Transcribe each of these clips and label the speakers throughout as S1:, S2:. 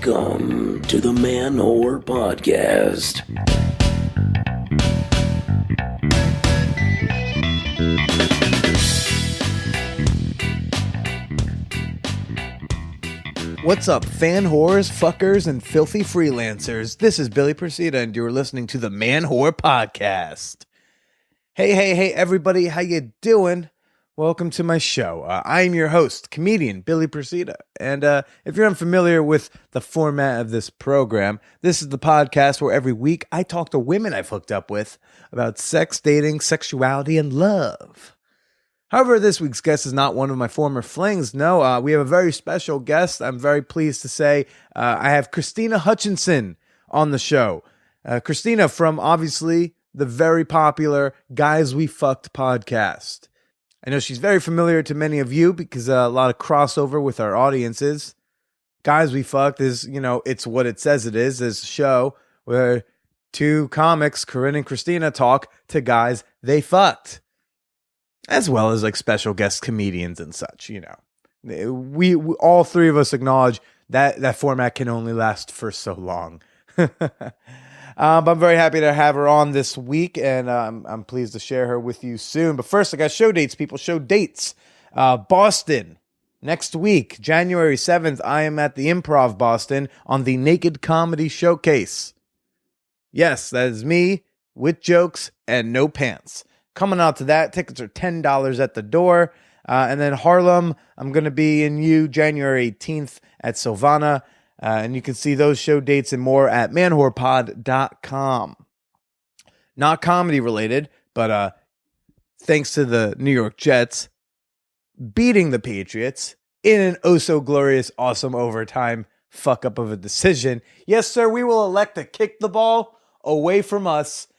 S1: Welcome to the Man Whore Podcast.
S2: What's up, fan whores, fuckers, and filthy freelancers? This is Billy Persida, and you're listening to the Man Whore Podcast. Hey, everybody, how you doing? Welcome to my show. I'm your host, comedian Billy Persida, and if you're unfamiliar with the format of this program, this is the podcast where every week I talk to women I've hooked up with about sex, dating, sexuality, and love. However, this week's guest is not one of my former flings. No, we have a very special guest. I'm very pleased to say I have Krystyna Hutchinson on the show. Krystyna from, obviously, the very popular Guys We Fucked podcast. I know she's very familiar to many of you because a lot of crossover with our audiences. Guys We Fucked is, it's what it says it is. It's a show where two comics, Corinne and Krystyna, talk to guys they fucked. As well as like special guest comedians and such, We all three of us acknowledge that format can only last for so long. But I'm very happy to have her on this week, and I'm pleased to share her with you soon. But first, I got show dates, people. Show dates. Boston, next week, January 7th, I am at the Improv Boston on the Naked Comedy Showcase. Yes, that is me with jokes and no pants. Coming out to that, tickets are $10 at the door. And then Harlem, I'm going to be in January 18th at Silvana. And you can see those show dates and more at manwhorepod.com. Not comedy related, but thanks to the New York Jets beating the Patriots in an oh-so-glorious, awesome overtime fuck-up of a decision. Yes, sir, we will elect to kick the ball away from us.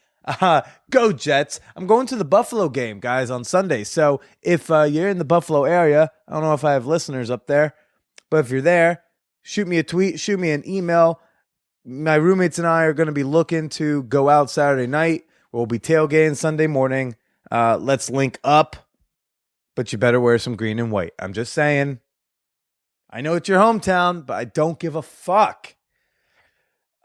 S2: Go Jets. I'm going to the Buffalo game, guys, on Sunday. So if you're in the Buffalo area, I don't know if I have listeners up there, but if you're there, shoot me a tweet, shoot me an email. My roommates and I are going to be looking to go out Saturday night. We'll be tailgating Sunday morning. Let's link up, but you better wear some green and white. I'm just saying. I know it's your hometown, but I don't give a fuck.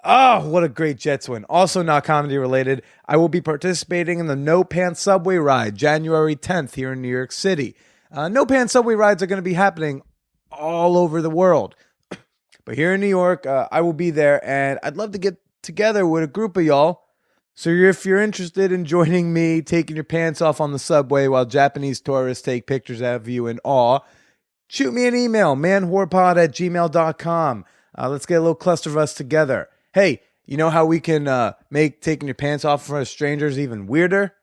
S2: Oh, what a great Jets win. Also not comedy related, I will be participating in the No Pants Subway Ride January 10th here in New York City. No Pants Subway Rides are going to be happening all over the world. But here in New York, I will be there, and I'd love to get together with a group of y'all. So if you're interested in joining me, taking your pants off on the subway while Japanese tourists take pictures of you in awe, shoot me an email, manwhorepod@gmail.com. Let's get a little cluster of us together. Hey, you know how we can make taking your pants off in front of strangers even weirder?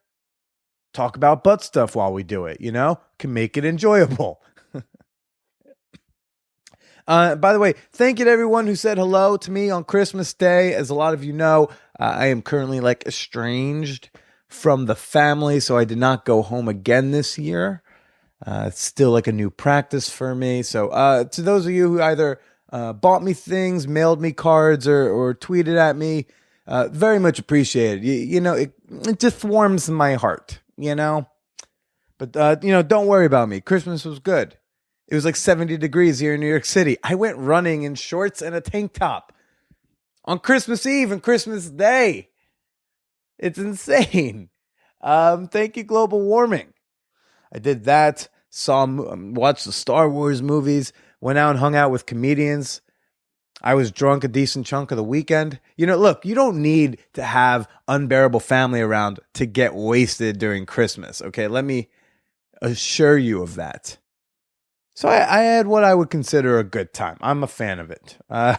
S2: Talk about butt stuff while we do it, Can make it enjoyable. By the way, thank you to everyone who said hello to me on Christmas Day. As a lot of you know, I am currently estranged from the family, so I did not go home again this year. It's still a new practice for me. So to those of you who either bought me things, mailed me cards, or tweeted at me, very much appreciated. It just warms my heart, But, don't worry about me. Christmas was good. It was 70 degrees here in New York City. I went running in shorts and a tank top on Christmas Eve and Christmas Day. It's insane. Thank you, global warming. I did that, watched the Star Wars movies, went out and hung out with comedians. I was drunk a decent chunk of the weekend. Look, you don't need to have unbearable family around to get wasted during Christmas, okay? Let me assure you of that. So I had what I would consider a good time. I'm a fan of it. I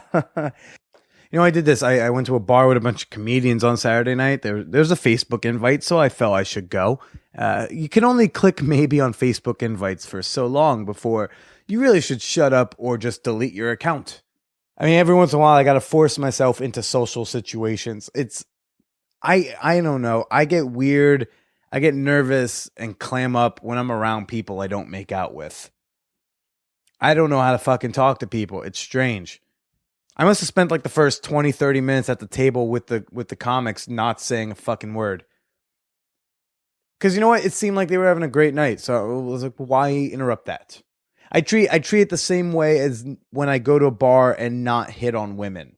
S2: did this. I went to a bar with a bunch of comedians on Saturday night. There's a Facebook invite, so I felt I should go. You can only click maybe on Facebook invites for so long before you really should shut up or just delete your account. I mean, every once in a while, I got to force myself into social situations. I don't know. I get weird. I get nervous and clam up when I'm around people I don't make out with. I don't know how to fucking talk to people. It's strange. I must have spent the first 20, 30 minutes at the table with the comics not saying a fucking word. Because you know what? It seemed like they were having a great night. So I was like, why interrupt that? I treat it the same way as when I go to a bar and not hit on women.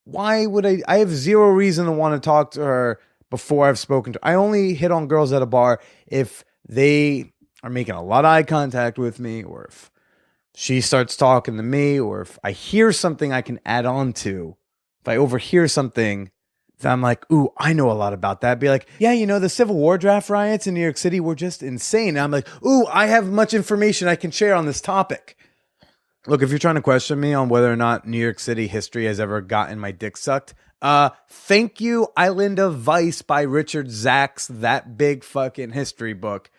S2: Why would I have zero reason to want to talk to her before I've spoken to her. I only hit on girls at a bar if they are making a lot of eye contact with me, or if she starts talking to me, or if I hear something I can add on to. If I overhear something, then I'm like, ooh, I know a lot about that. Be like, yeah, the Civil War draft riots in New York City were just insane. And I'm like, ooh, I have much information I can share on this topic. Look, if you're trying to question me on whether or not New York City history has ever gotten my dick sucked, thank you, Island of Vice by Richard Zach's That Big Fucking History book.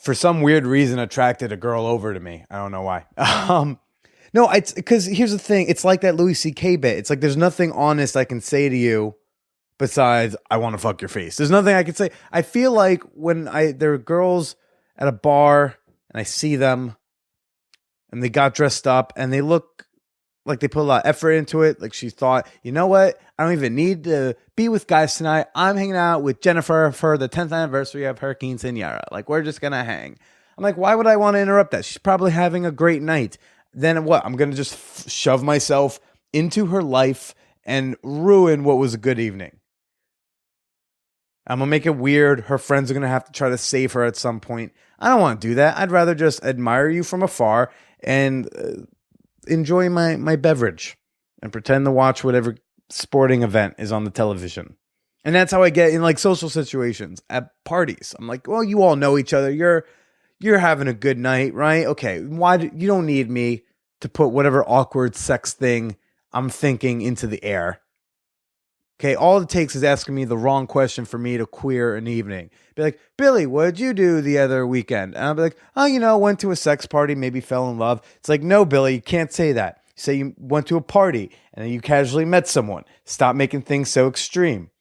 S2: For some weird reason, attracted a girl over to me. I don't know why. No, it's because here's the thing. It's like that Louis C.K. bit. It's like there's nothing honest I can say to you besides I want to fuck your face. There's nothing I can say. I feel like when there are girls at a bar and I see them and they got dressed up and they look like they put a lot of effort into it. Like she thought, you know what? I don't even need to be with guys tonight. I'm hanging out with Jennifer for the 10th anniversary of Hurricane Senora. Like, we're just going to hang. I'm like, why would I want to interrupt that? She's probably having a great night. Then what? I'm going to just shove myself into her life and ruin what was a good evening. I'm going to make it weird. Her friends are going to have to try to save her at some point. I don't want to do that. I'd rather just admire you from afar and enjoy my beverage and pretend to watch whatever sporting event is on the television. And that's how I get in like social situations at parties. I'm like, well, you all know each other. You're having a good night, right? Okay. You don't need me to put whatever awkward sex thing I'm thinking into the air. Okay. All it takes is asking me the wrong question for me to queer an evening. Be like, Billy, what'd you do the other weekend? And I'll be like, oh, went to a sex party, maybe fell in love. It's like, no, Billy, you can't say that. You say you went to a party and then you casually met someone. Stop making things so extreme.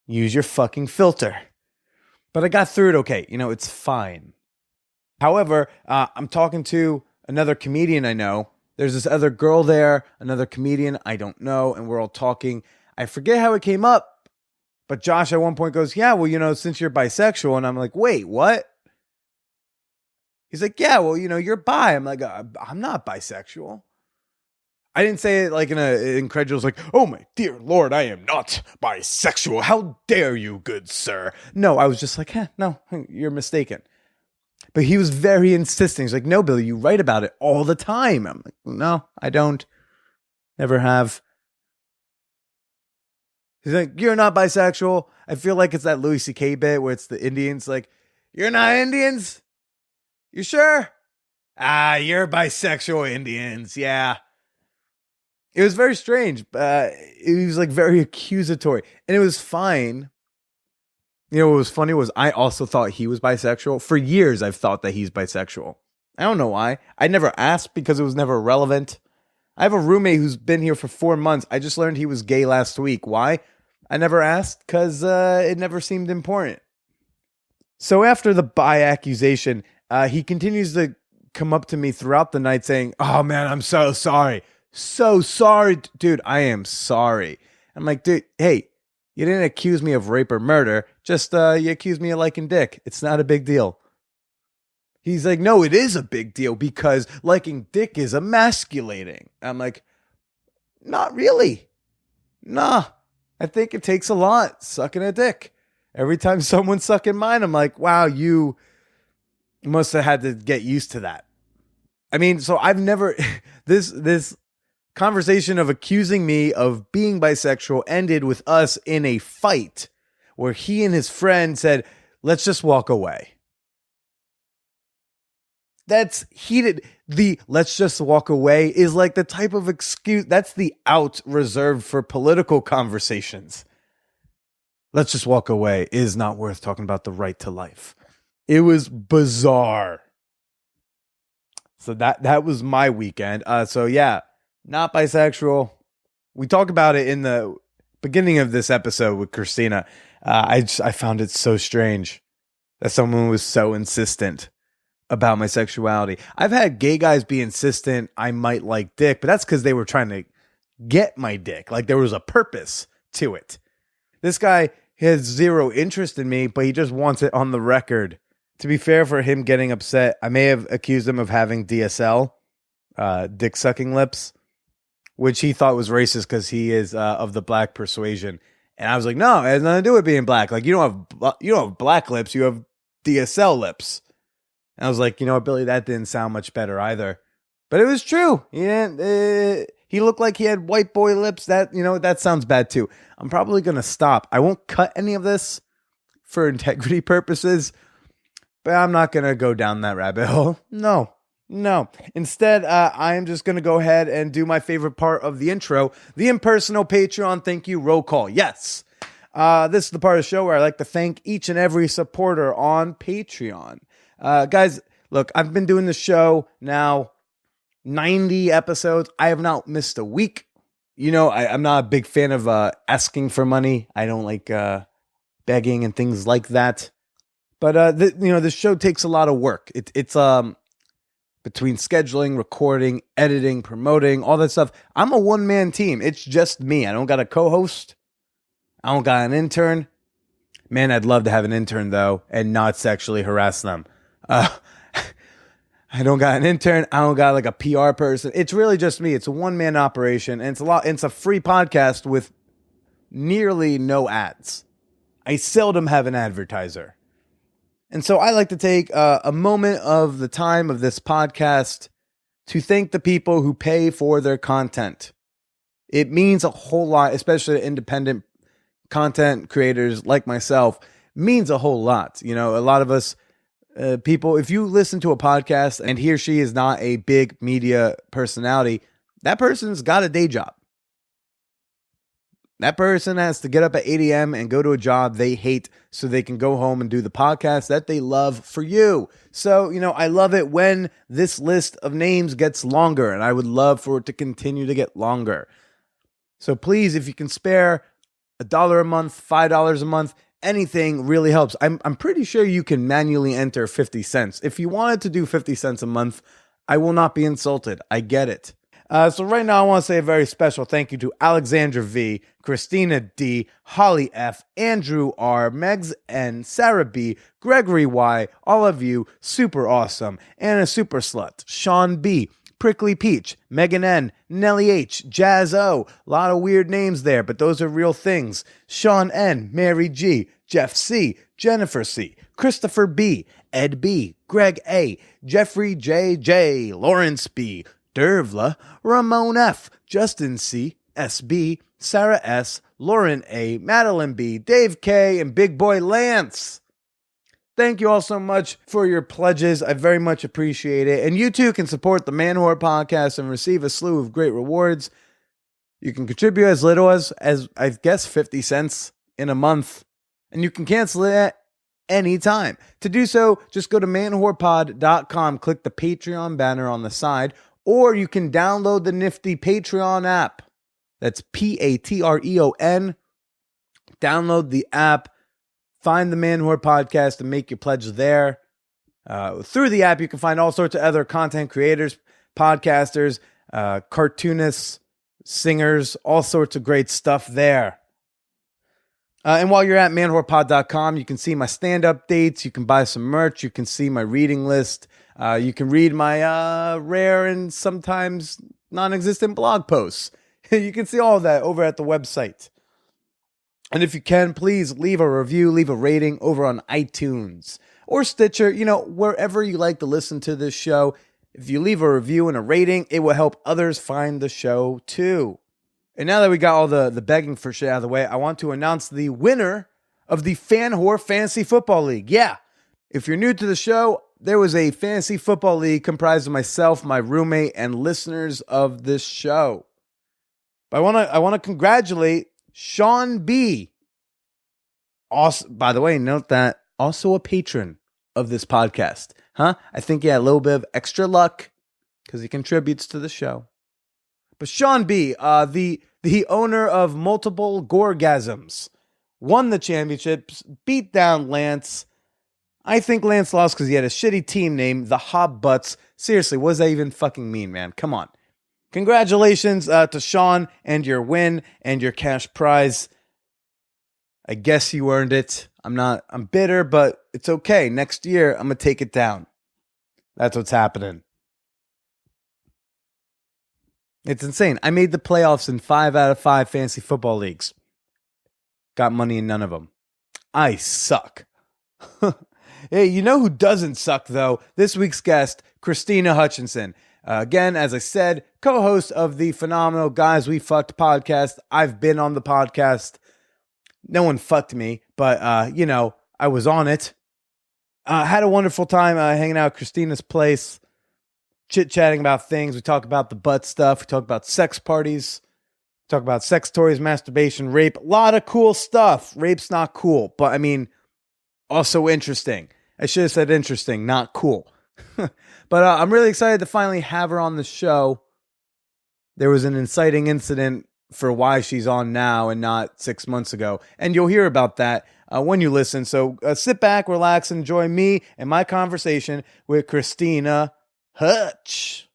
S2: Use your fucking filter. But I got through it okay. It's fine. However, I'm talking to another comedian I know. There's this other girl there, another comedian I don't know, and we're all talking. I forget how it came up, but Josh at one point goes, yeah, well, since you're bisexual. And I'm like, wait, what? He's like, yeah, well, you're bi. I'm like, I'm not bisexual. I didn't say it like in an incredulous, like, oh my dear Lord, I am not bisexual. How dare you, good sir? No, I was just like, no, you're mistaken. But he was very insistent. He's like, no, Billy, you write about it all the time. I'm like, no, I don't. Never have. He's like, you're not bisexual. I feel like it's that Louis C.K. bit where it's the Indians like, you're not Indians? You sure? You're bisexual Indians. Yeah. It was very strange. It was like very accusatory. And it was fine. What was funny was I also thought he was bisexual. For years, I've thought that he's bisexual. I don't know why. I never asked because it was never relevant. I have a roommate who's been here for 4 months. I just learned he was gay last week. Why? I never asked because it never seemed important. So after the bi accusation, he continues to come up to me throughout the night saying, oh man, I'm so sorry. So sorry, dude. I am sorry. I'm like, dude, hey, you didn't accuse me of rape or murder. Just you accused me of liking dick. It's not a big deal. He's like, no, it is a big deal because liking dick is emasculating. I'm like, not really. Nah, I think it takes a lot sucking a dick. Every time someone's sucking mine, I'm like, wow, you must have had to get used to that. I mean, so I've never, this conversation of accusing me of being bisexual ended with us in a fight where he and his friend said, let's just walk away. That's heated. The let's just walk away is like the type of excuse. That's the out reserved for political conversations. Let's just walk away is not worth talking about the right to life. It was bizarre. So that was my weekend. So yeah, not bisexual. We talk about it in the beginning of this episode with Krystyna. I found it so strange that someone was so insistent about my sexuality. I've had gay guys be insistent I might like dick, but that's because they were trying to get my dick. Like there was a purpose to it. This guy has zero interest in me, but he just wants it on the record To be fair for him getting upset, I may have accused him of having DSL, dick sucking lips, which he thought was racist because he is of the black persuasion. And I was like, no, it has nothing to do with being black. Like you don't have black lips, you have DSL lips. And I was like, you know what, Billy, that didn't sound much better either. But it was true. He looked like he had white boy lips. That sounds bad too. I'm probably gonna stop. I won't cut any of this for integrity purposes. But I'm not going to go down that rabbit hole. No. Instead, I am just going to go ahead and do my favorite part of the intro, the impersonal Patreon thank you roll call. Yes. This is the part of the show where I like to thank each and every supporter on Patreon. Guys, look, I've been doing the show now 90 episodes. I have not missed a week. I'm not a big fan of asking for money. I don't like begging and things like that. But this show takes a lot of work. It's between scheduling, recording, editing, promoting, all that stuff. I'm a one-man team. It's just me. I don't got a co-host. I don't got an intern. Man, I'd love to have an intern though, and not sexually harass them. I don't got an intern. I don't got like a PR person. It's really just me. It's a one-man operation, and it's a free podcast with nearly no ads. I seldom have an advertiser. And so I like to take a moment of the time of this podcast to thank the people who pay for their content. It means a whole lot, especially to independent content creators like myself, means a whole lot. A lot of us people, if you listen to a podcast and he or she is not a big media personality, that person's got a day job. That person has to get up at 8 a.m. and go to a job they hate so they can go home and do the podcast that they love for you. So, I love it when this list of names gets longer, and I would love for it to continue to get longer. So please, if you can spare $1 a month, $5 a month, anything really helps. I'm pretty sure you can manually enter 50 cents. If you wanted to do 50 cents a month, I will not be insulted. I get it. So right now I want to say a very special thank you to Alexandra V, Krystyna D, Holly F, Andrew R, Megs N, Sarah B, Gregory Y, all of you, super awesome, Anna Super Slut, Sean B, Prickly Peach, Megan N, Nelly H, Jazz O, a lot of weird names there, but those are real things, Sean N, Mary G, Jeff C, Jennifer C, Christopher B, Ed B, Greg A, Jeffrey J J, Lawrence B, Dervla, Ramon F, Justin C, SB, Sarah S, Lauren A, Madeline B, Dave K, and Big Boy Lance. Thank you all so much for your pledges. I very much appreciate it. And you too can support the Man Whore podcast and receive a slew of great rewards. You can contribute as little as I guess 50 cents in a month, and you can cancel it at any time. To do so, just go to manwhorepod.com, click the Patreon banner on the side, or you can download the nifty Patreon app. That's Patreon. Download the app. Find the Man Whore podcast and make your pledge there. Through the app, you can find all sorts of other content creators, podcasters, cartoonists, singers, all sorts of great stuff there. And while you're at manwhorepod.com, you can see my stand-up dates. You can buy some merch. You can see my reading list. You can read my rare and sometimes non-existent blog posts. You can see all of that over at the website. And if you can, please leave a review, leave a rating over on iTunes or Stitcher, wherever you like to listen to this show. If you leave a review and a rating, it will help others find the show too. And now that we got all the begging for shit out of the way, I want to announce the winner of the Fan Whore Fantasy Football League. Yeah, if you're new to the show, there was a fantasy football league comprised of myself, my roommate, and listeners of this show. But I want to congratulate Sean B. Also, by the way, note that also a patron of this podcast. I think he had a little bit of extra luck because he contributes to the show. But Sean B., the owner of multiple Gorgasms, won the championships, beat down Lance. I think Lance lost because he had a shitty team name, the Hob Butts. Seriously, what does that even fucking mean, man? Come on. Congratulations to Sean and your win and your cash prize. I guess you earned it. I'm bitter, but it's okay. Next year, I'm going to take it down. That's what's happening. It's insane. I made the playoffs in 5 out of 5 fantasy football leagues. Got money in none of them. I suck. Hey, you know who doesn't suck, though? This week's guest, Krystyna Hutchinson. Again, as I said, co-host of the phenomenal Guys We Fucked podcast. I've been on the podcast. No one fucked me, but, I was on it. Had a wonderful time hanging out at Krystyna's place, chit-chatting about things. We talk about the butt stuff. We talk about sex parties. Talk about sex toys, masturbation, rape. A lot of cool stuff. Rape's not cool, but I mean, also interesting. I should have said interesting, not cool. But I'm really excited to finally have her on the show. There was an inciting incident for why she's on now and not 6 months ago. And you'll hear about that when you listen. So sit back, relax, enjoy me and my conversation with Krystyna Hutch.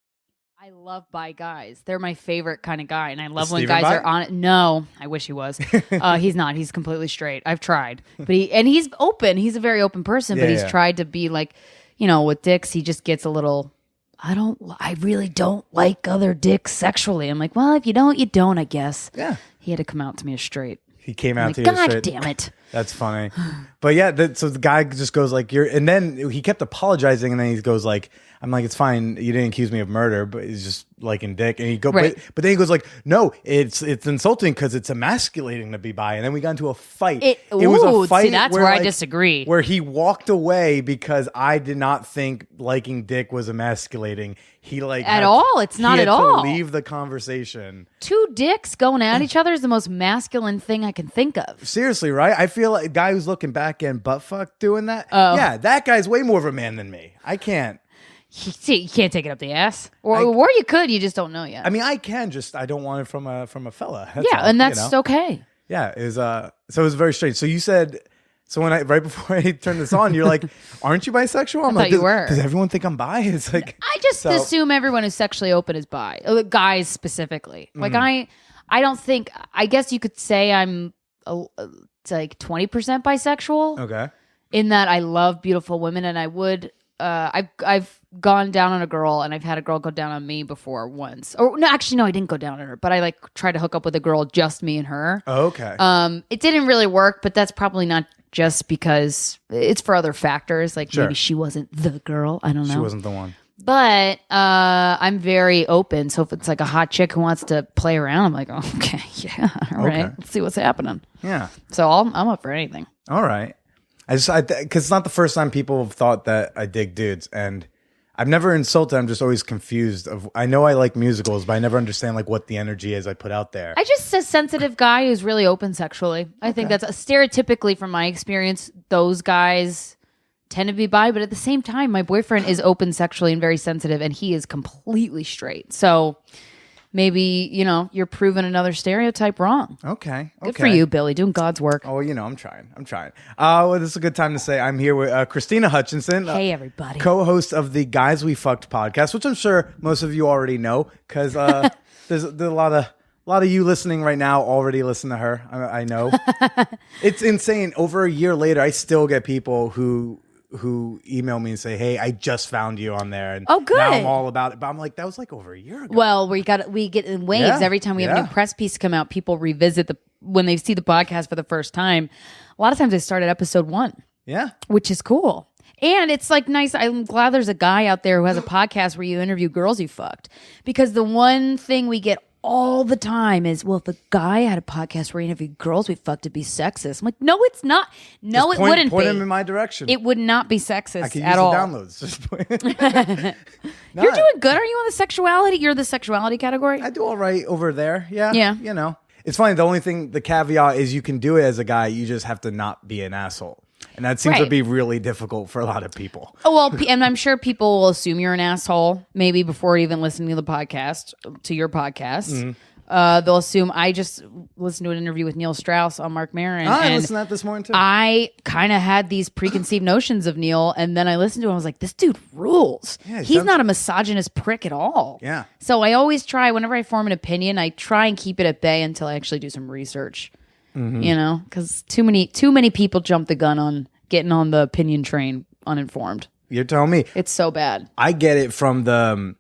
S3: I love bi guys. They're my favorite kind of guy. And I love
S2: Is
S3: when
S2: Steven
S3: guys
S2: bi?
S3: are on it. No, I wish he was. He's not. He's completely straight. I've tried. But he's open. He's a very open person, but he's tried to be like, with dicks, he just gets a little, I really don't like other dicks sexually. I'm like, well, if you don't, you don't, I guess.
S2: Yeah.
S3: He had to come out to me as straight.
S2: He came out to you
S3: God
S2: straight.
S3: damn it.
S2: That's funny. But yeah, so the guy just goes like, and then he kept apologizing, and then he goes like, I'm like, it's fine. You didn't accuse me of murder, but he's just liking dick. And he go,
S3: right.
S2: but then he goes like, no, it's insulting because it's emasculating to be bi. And then we got into a fight. It was a fight.
S3: See, that's where I disagree.
S2: Where he walked away because I did not think liking dick was emasculating. He
S3: at all. It's not at all.
S2: To leave the conversation.
S3: Two dicks going at each other is the most masculine thing I can think of.
S2: Seriously, right? I feel like a guy who's looking back and butt fuck doing that.
S3: Oh.
S2: Yeah, that guy's way more of a man than me. I can't.
S3: You can't take it up the ass, or you could. You just don't know yet.
S2: I mean, I can. Just I don't want it from a fella. That's
S3: yeah,
S2: all,
S3: and that's okay.
S2: Yeah, it was. So it was very strange. So you said. So right before I turned this on, you're like, "Aren't you bisexual?" I'm
S3: I
S2: like,
S3: thought you were.
S2: Does everyone think I'm bi? It's like
S3: I just assume everyone who's sexually open is bi. Guys specifically. Like I don't think. I guess you could say I'm it's like 20% bisexual.
S2: Okay.
S3: In that I love beautiful women, and I would. I've gone down on a girl, and I've had a girl go down on me before once. Or no, actually, no, I didn't go down on her, but I tried to hook up with a girl, just me and her.
S2: Oh, okay.
S3: It didn't really work, but that's probably not just because it's for other factors. Like
S2: Sure.
S3: maybe she wasn't the girl. I don't know.
S2: She wasn't the one.
S3: But I'm very open. So if it's like a hot chick who wants to play around, I'm like, oh, okay, yeah, all right,
S2: Okay.
S3: let's see what's happening.
S2: Yeah.
S3: So I'm up for anything.
S2: All right. Because it's not the first time people have thought that I dig dudes, and I've never insulted. I'm just always confused. I know I like musicals, but I never understand like what the energy is I put out there.
S3: I just a sensitive guy who's really open sexually. I think that's stereotypically from my experience. Those guys tend to be bi, but at the same time, my boyfriend is open sexually and very sensitive, and he is completely straight. So maybe you're proving another stereotype wrong.
S2: Okay.
S3: Good for you, Billy, doing God's work.
S2: Oh, I'm trying. Well, this is a good time to say I'm here with Krystyna Hutchinson.
S3: Hey, everybody.
S2: Co-host of the Guys We Fucked podcast, which I'm sure most of you already know because there's a lot of you listening right now already listen to her. I know. It's insane. Over a year later, I still get people who email me and say, "Hey, I just found you on there." And
S3: oh, good.
S2: Now I'm all about it. But I'm like, that was like over a year ago.
S3: Well, we get in waves every time we have a new press piece come out. People revisit when they see the podcast for the first time. A lot of times they start at episode 1.
S2: Yeah,
S3: which is cool. And it's like nice. I'm glad there's a guy out there who has a podcast where you interview girls you fucked, because the one thing we get all the time is, well, if a guy had a podcast where he interviewed girls we fucked, it'd be sexist. I'm like, no, it's not. No, it wouldn't
S2: point
S3: be.
S2: him in my direction.
S3: It would not be sexist
S2: I can
S3: at
S2: use
S3: all.
S2: the downloads. Just
S3: You're doing good. Are you on the sexuality? You're the sexuality category?
S2: I do all right over there. Yeah.
S3: Yeah.
S2: It's funny. The caveat is you can do it as a guy. You just have to not be an asshole. And that seems to be really difficult for a lot of people.
S3: Oh, well, and I'm sure people will assume you're an asshole maybe before even listening to the podcast, to your podcast. Mm-hmm. They'll assume I just listened to an interview with Neil Strauss on Mark Maron.
S2: I listened to that this morning too.
S3: I kind of had these preconceived notions of Neil, and then I listened to him. I was like, this dude rules. Yeah, he's not a misogynist prick at all.
S2: Yeah.
S3: So I always try, whenever I form an opinion, I try and keep it at bay until I actually do some research. You know, because too many people jump the gun on getting on the opinion train uninformed.
S2: You're telling me
S3: It's so bad.
S2: I get it from the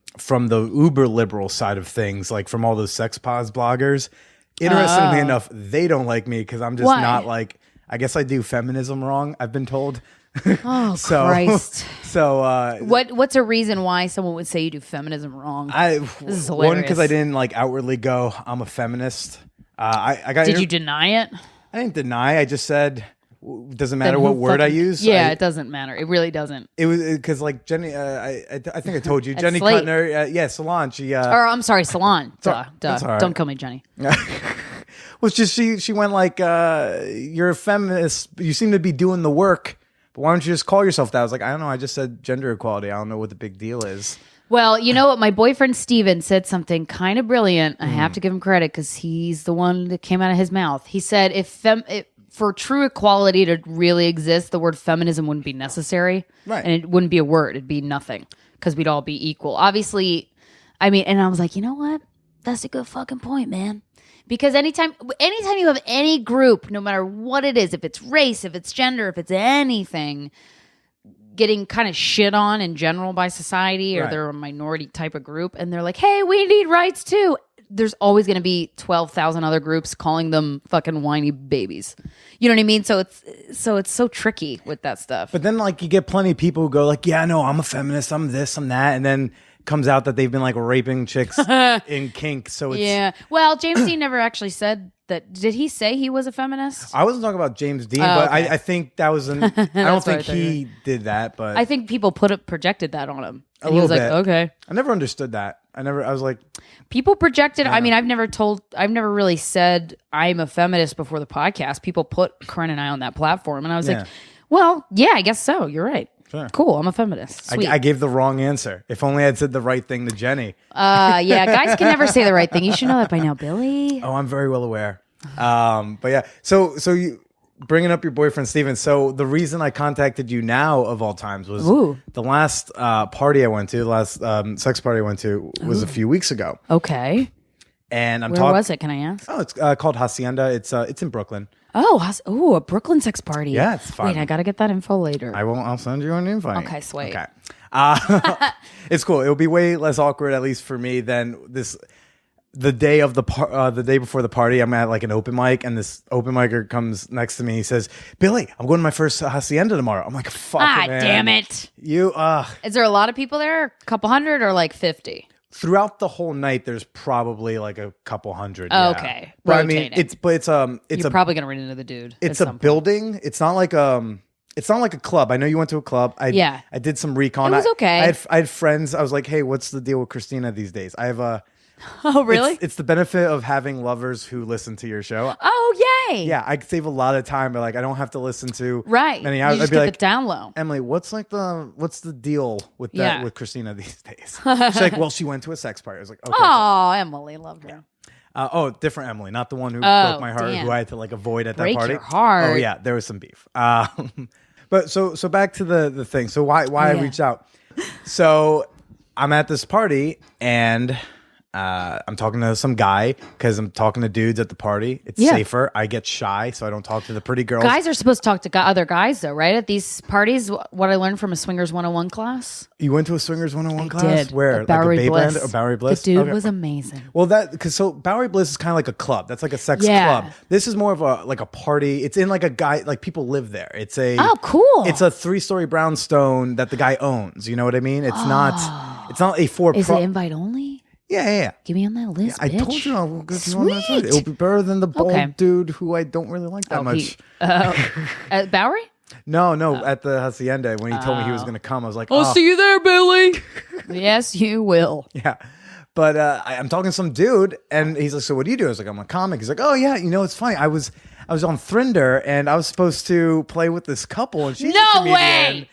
S2: uber liberal side of things, like from all those sex pos bloggers. Interestingly enough, they don't like me because I'm just not like. I guess I do feminism wrong. I've been told.
S3: Oh Christ!
S2: So
S3: what's a reason why someone would say you do feminism wrong? This is hilarious.
S2: One, because I didn't like outwardly go, I'm a feminist. I got.
S3: Did you deny it?
S2: I didn't deny. I just said. Doesn't matter what word I use.
S3: Yeah, it doesn't matter. It really doesn't.
S2: It was because like Jenny. I think I told you Jenny
S3: Slate.
S2: Cutner. Salon. She.
S3: Or I'm sorry, Salon. Duh.
S2: That's all right.
S3: Don't call me Jenny.
S2: Well, just she went like, you're a feminist. You seem to be doing the work, but why don't you just call yourself that? I was like, I don't know. I just said gender equality. I don't know what the big deal is.
S3: Well, you know what? My boyfriend Steven said something kind of brilliant. I have to give him credit because he's the one that came out of his mouth. He said, if for true equality to really exist, the word feminism wouldn't be necessary.
S2: Right.
S3: And it wouldn't be a word. It'd be nothing because we'd all be equal. Obviously, I mean, and I was like, you know what? That's a good fucking point, man. Because anytime you have any group, no matter what it is, if it's race, if it's gender, if it's anything, getting kind of shit on in general by society, or they're a minority type of group, and they're like, hey, we need rights too. There's always going to be 12,000 other groups calling them fucking whiny babies. You know what I mean? So it's so tricky with that stuff.
S2: But then like you get plenty of people who go like, yeah, no, I'm a feminist, I'm this, I'm that, and then comes out that they've been like raping chicks in kink. So it's
S3: Well, James Dean never actually said that. Did he say he was a feminist?
S2: I wasn't talking about James Dean, but
S3: okay.
S2: I think that was I don't think he did that, but
S3: I think people projected that on him. And
S2: he
S3: was
S2: bit.
S3: like, okay.
S2: I never understood that. I was like,
S3: people projected. I mean, I've never really said I'm a feminist before the podcast. People put Corinne and I on that platform, and I was like, well, yeah, I guess so. You're right.
S2: Sure.
S3: Cool. I'm a feminist. Sweet.
S2: I gave the wrong answer. If only I'd said the right thing to Jenny.
S3: Yeah, guys can never say the right thing. You should know that by now, Billy.
S2: Oh, I'm very well aware. But yeah, so you bringing up your boyfriend Steven. So the reason I contacted you now of all times was the last party I went to, the last sex party I went to was a few weeks ago.
S3: Okay.
S2: And I'm
S3: Where was it? Can I ask?
S2: Oh, it's called Hacienda. It's in Brooklyn.
S3: Oh, a Brooklyn sex party.
S2: Yeah, it's fun.
S3: Wait, I got to get that info later.
S2: I'll send you an invite.
S3: Okay, sweet.
S2: Okay. It's cool. It'll be way less awkward, at least for me, than this. The day of the day before the party, I'm at like an open mic, and this open micer comes next to me. He says, "Billy, I'm going to my first hacienda tomorrow." I'm like, "Fuck, man.
S3: Damn it!
S2: You
S3: Is there a lot of people there? A couple hundred or like 50?
S2: Throughout the whole night, there's probably like a couple hundred.
S3: Oh,
S2: yeah.
S3: okay,
S2: but
S3: rotating.
S2: I mean,
S3: You're probably gonna run into the dude.
S2: It's a building. It's not like a club. I know you went to a club. I did some recon.
S3: It was okay.
S2: I had friends. I was like, "Hey, what's the deal with Krystyna these days?" I have a.
S3: Oh, really?
S2: It's the benefit of having lovers who listen to your show.
S3: Oh, yay!
S2: Yeah, I save a lot of time, but like I don't have to listen to
S3: many hours. You just
S2: I'd be
S3: get
S2: like,
S3: the down low.
S2: Emily, what's the deal with that with Krystyna these days? She's like, well, she went to a sex party. I was like, okay.
S3: Oh, Emily, love her.
S2: Different Emily, not the one who broke my heart, who I had to like avoid at that party.
S3: Your heart.
S2: Oh yeah, there was some beef. But so back to the thing. So why I reached out? So I'm at this party and. I'm talking to some guy because I'm talking to dudes at the party. It's safer. I get shy, so I don't talk to the pretty girls.
S3: Guys are supposed to talk to other guys, though, right? At these parties, what I learned from a Swingers 101 class.
S2: You went to a Swingers 101 class?
S3: Did.
S2: Where?
S3: At Bowery
S2: like a
S3: Bliss.
S2: Babeland or Bowery Bliss?
S3: The dude was amazing.
S2: Well, so Bowery Bliss is kind of like a club. That's like a sex club. This is more of a party. It's in like a guy, like people live there. It's
S3: cool.
S2: It's a 3-story brownstone that the guy owns. You know what I mean? It's not a
S3: Is it invite only?
S2: Yeah.
S3: Get me on that list,
S2: I
S3: bitch.
S2: told you I'll get you
S3: Sweet.
S2: on that list. It'll be better than the bald dude who I don't really like that much.
S3: At Bowery?
S2: No, at the Hacienda. When he told me he was going to come, I was like,
S3: I'll see you there, Billy. Yes, you will.
S2: Yeah. But I'm talking to some dude, and he's like, so what do you do? I was like, I'm a comic. He's like, oh, yeah, it's funny. I was on Thrinder, and I was supposed to play with this couple, and she's a comedian.
S3: Way!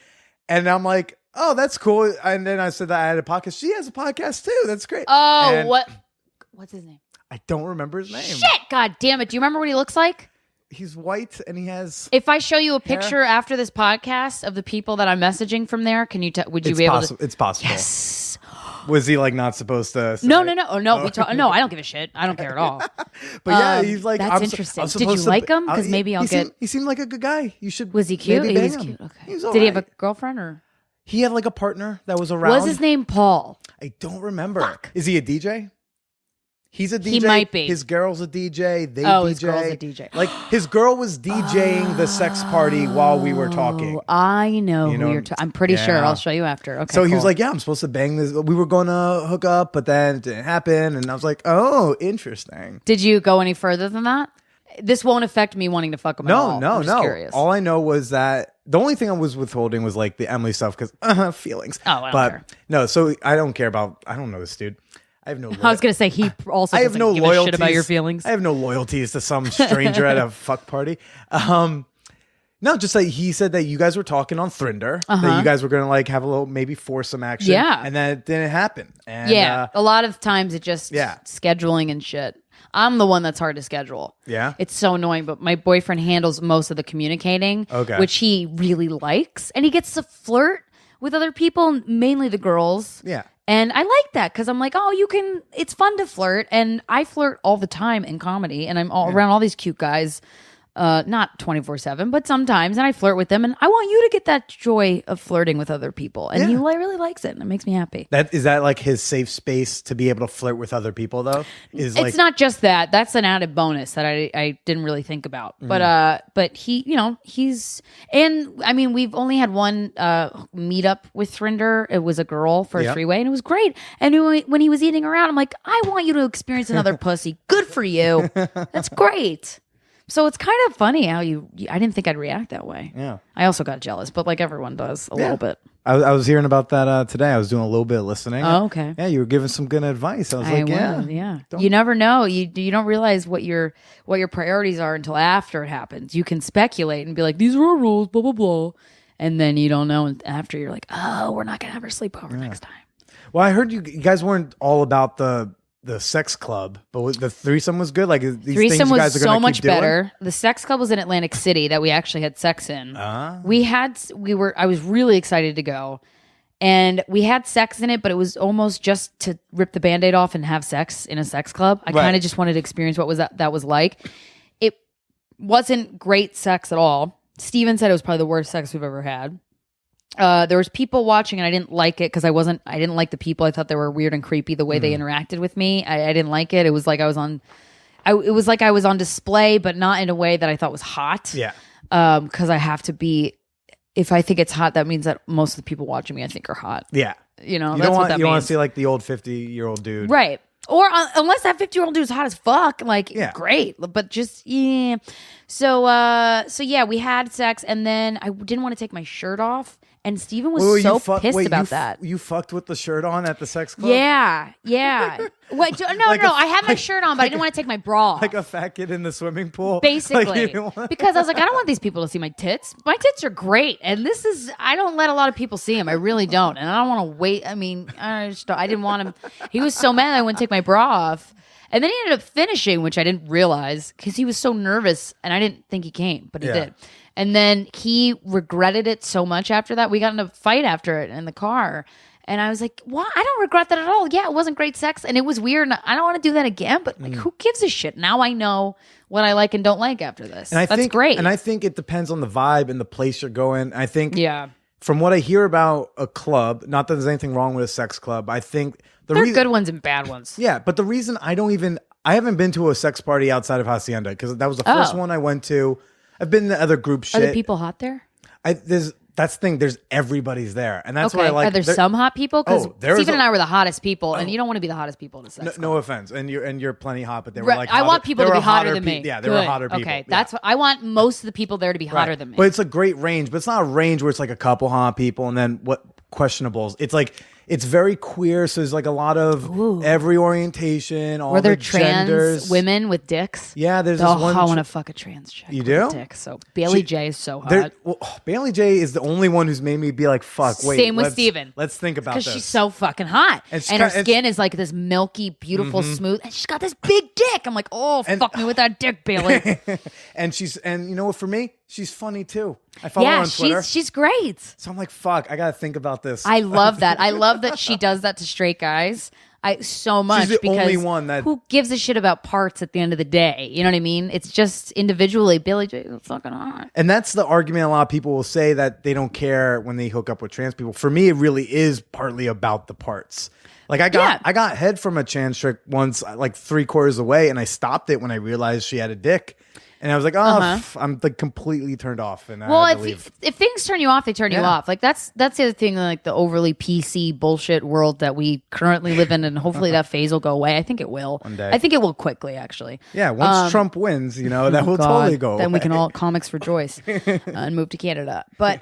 S2: And I'm like, oh, that's cool. And then I said that I had a podcast. She has a podcast too. That's great.
S3: Oh,
S2: and
S3: what's his name?
S2: I don't remember his name.
S3: Shit, god damn it. Do you remember what he looks like?
S2: He's white and he has
S3: If I show you a picture after this podcast of the people that I'm messaging from there, can you would you be able to?
S2: It's possible.
S3: Yes.
S2: Was he like not supposed to say?
S3: No. No, I don't give a shit. I don't care at all.
S2: But yeah, he's like,
S3: that's interesting. Did you like him? Because maybe I'll get.
S2: He seemed like a good guy. You should.
S3: Was he cute?
S2: maybe
S3: He
S2: bang
S3: was
S2: him.
S3: cute. Okay.
S2: He was
S3: Did he have
S2: alright.
S3: a girlfriend or?
S2: He had like a partner that was around.
S3: Was his name Paul?
S2: I don't remember.
S3: Fuck.
S2: Is he a DJ? He's a DJ.
S3: He might be.
S2: His girl's a DJ. They
S3: Oh,
S2: DJ.
S3: his girl's a DJ.
S2: Like his girl was DJing the sex party while we were talking.
S3: Oh, I know
S2: You know,
S3: who you're. I'm pretty sure.
S2: yeah.
S3: I'll show you after. Okay.
S2: So he was
S3: cool.
S2: like, "Yeah, I'm supposed to bang this. We were going to hook up, but then it didn't happen." And I was like, "Oh, interesting."
S3: "Did you go any further than that? This won't affect me wanting to fuck him. at all.
S2: No,
S3: I'm just
S2: no.
S3: Curious.
S2: All I know was that the only thing I was withholding was like the Emily stuff because feelings.
S3: Oh, I don't
S2: but
S3: care.
S2: no, so I don't care about. I don't know this dude. I have no.
S3: I was gonna say he also.
S2: I have
S3: doesn't
S2: no
S3: give
S2: loyalties.
S3: a shit about your feelings.
S2: I have no loyalties to some stranger at a fuck party. No, just like he said that you guys were talking on Thrinder, that you guys were gonna like have a little maybe foursome action,
S3: Yeah.
S2: and then it didn't happen. And,
S3: Yeah, a lot of times it just
S2: Yeah.
S3: scheduling and shit. I'm the one that's hard to schedule.
S2: Yeah?
S3: It's so annoying, but my boyfriend handles most of the communicating,
S2: Okay.
S3: which he really likes, and he gets to flirt with other people, mainly the girls.
S2: Yeah.
S3: And I like that because I'm like, oh, you can. It's fun to flirt, and I flirt all the time in comedy, and I'm all around all these cute guys. Not 24/7, but sometimes, and I flirt with them, and I want you to get that joy of flirting with other people, and he really likes it, and it makes me happy.
S2: Is that like his safe space to be able to flirt with other people though? Is like
S3: It's not just that. That's an added bonus that I didn't really think about. But he, he's, and I mean, we've only had one meetup with Thrinder. It was a girl for a three-way, and it was great. And when he was eating around, I'm like, I want you to experience another pussy. Good for you. That's great. So it's kind of funny how I didn't think I'd react that way.
S2: Yeah.
S3: I also got jealous, but like everyone does a little bit.
S2: I was hearing about that today. I was doing a little bit of listening.
S3: Oh, okay.
S2: Yeah, you were giving some good advice. I was like,
S3: yeah. You never know. You don't realize what your priorities are until after it happens. You can speculate and be like, these are our rules, blah blah blah, and then you don't know. And after you're like, oh, we're not gonna have our sleepover next time.
S2: Well, I heard you guys weren't all about the sex club, but the threesome was good. Like these
S3: Threesome
S2: things you guys
S3: was
S2: are gonna
S3: so much
S2: keep doing?
S3: better. The sex club was in Atlantic City that we actually had sex in. I was really excited to go. And we had sex in it, but it was almost just to rip the Band-Aid off and have sex in a sex club. I kind of just wanted to experience what that was like. It wasn't great sex at all. Steven said it was probably the worst sex we've ever had. There was people watching, and I didn't like it because I didn't like the people. I thought they were weird and creepy the way they interacted with me. I didn't like it. It was like I was on display, but not in a way that I thought was hot.
S2: Yeah.
S3: Because I have to be. If I think it's hot, that means that most of the people watching me, I think, are hot.
S2: Yeah.
S3: You know,
S2: You
S3: that's
S2: don't
S3: what
S2: want
S3: that
S2: you want
S3: means.
S2: to see like the old 50-year-old dude.
S3: Right. Or unless that 50-year-old dude's hot as fuck, like great. But just So yeah, we had sex, and then I didn't want to take my shirt off, and Steven was pissed about that.
S2: You fucked with the shirt on at the sex club?
S3: Yeah. What? No, I had my shirt on, but I didn't want to take my bra off.
S2: Like a fat kid in the swimming pool?
S3: Basically.
S2: Like, you didn't want-
S3: Because I was like, I don't want these people to see my tits. My tits are great. And I don't let a lot of people see them. I really don't. And I don't want to wait. I mean, I didn't want him. He was so mad I wouldn't take my bra off. And then he ended up finishing, which I didn't realize because he was so nervous. And I didn't think he came, but he did. And then he regretted it so much after that. We got in a fight after it in the car. And I was like, "What? I don't regret that at all. Yeah, it wasn't great sex, and it was weird. And I don't want to do that again. But like, who gives a shit? Now I know what I like and don't like after this.
S2: And
S3: That's great.
S2: And I think it depends on the vibe and the place you're going. I think,
S3: yeah,
S2: from what I hear about a club, not that there's anything wrong with a sex club. I think
S3: there are good ones and bad ones.
S2: Yeah, but the reason I haven't been to a sex party outside of Hacienda because that was the first one I went to. I've been to other group shit.
S3: Are the people hot there?
S2: That's the thing. There's everybody's there, and that's what I like.
S3: Are there some hot people? Because Steven and I were the hottest people, and you don't want to be the hottest people in a sex club.
S2: No offense, and you're plenty hot, but they were
S3: Right.
S2: like
S3: I want people to be hotter than me.
S2: Yeah, they were hotter people.
S3: Okay, that's what I want. Most of the people there to be hotter than me.
S2: But it's a great range. But it's not a range where it's like a couple hot people and then what questionables. It's like it's very queer. So there's like a lot of every orientation, all
S3: were there
S2: the
S3: trans
S2: genders.
S3: women with dicks?
S2: Yeah, there's this one.
S3: I want to fuck a trans chick.
S2: You
S3: with
S2: do?
S3: a dick. So Bailey J is so hot.
S2: Bailey J is the only one who's made me be like, "Fuck." Wait,
S3: same with Steven.
S2: Let's think about this
S3: because she's so fucking hot, and her skin is like this milky, beautiful, smooth, and she's got this big dick. I'm like, oh, fuck me with that dick, Bailey.
S2: and you know what? For me, She's funny too. I follow her on Twitter.
S3: she's great.
S2: So I'm like, fuck, I got to think about this.
S3: I love that. I love that she does that to straight guys. So much.
S2: She's the
S3: because
S2: only one that...
S3: who gives a shit about parts at the end of the day? You know what I mean? It's just individually, Billy J is fucking hot.
S2: And that's the argument a lot of people will say, that they don't care when they hook up with trans people. For me, it really is partly about the parts. Like I got head from a trans chick once, like 3/4 away, and I stopped it when I realized she had a dick. And I was like, I'm like completely turned off. And
S3: if things turn you off, they turn you off. Like that's the other thing, like the overly PC bullshit world that we currently live in, and hopefully that phase will go away. I think it will. One day. I think it will quickly, actually.
S2: Yeah, once Trump wins, that will totally go away.
S3: Then we can all comics rejoice and move to Canada. But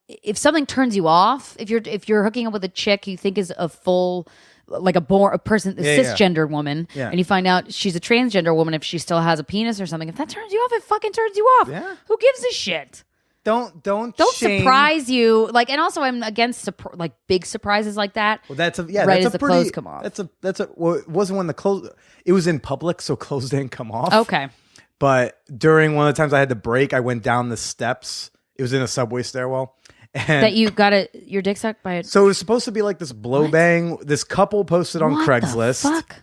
S3: if something turns you off, if you're hooking up with a chick you think is a full, like a cisgender woman, and you find out she's a transgender woman, if she still has a penis or something, if that turns you off, it fucking turns you off. Yeah. Who gives a shit?
S2: Don't shame.
S3: Surprise you. Like, and also I'm against like big surprises like that.
S2: Well, that's
S3: the clothes come off.
S2: Well, it wasn't when the clothes. It was in public, so clothes didn't come off.
S3: Okay.
S2: But during one of the times I had to break, I went down the steps. It was in a subway stairwell. And
S3: that you got your dick sucked by it.
S2: So it was supposed to be like this blow bang. This couple posted on Craigslist.
S3: The fuck?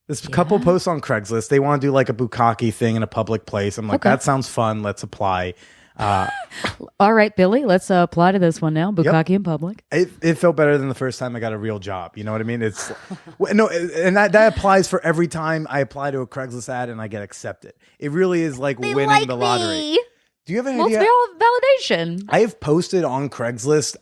S2: This couple posts on Craigslist. They want to do like a bukkake thing in a public place. I'm like, that sounds fun. Let's apply.
S3: All right, Billy, let's apply to this one now. Bukkake in public.
S2: It felt better than the first time I got a real job. You know what I mean? It's no, and that applies for every time I apply to a Craigslist ad and I get accepted. It really is like winning the lottery. Do you have an idea?
S3: It's validation.
S2: I have posted on Craigslist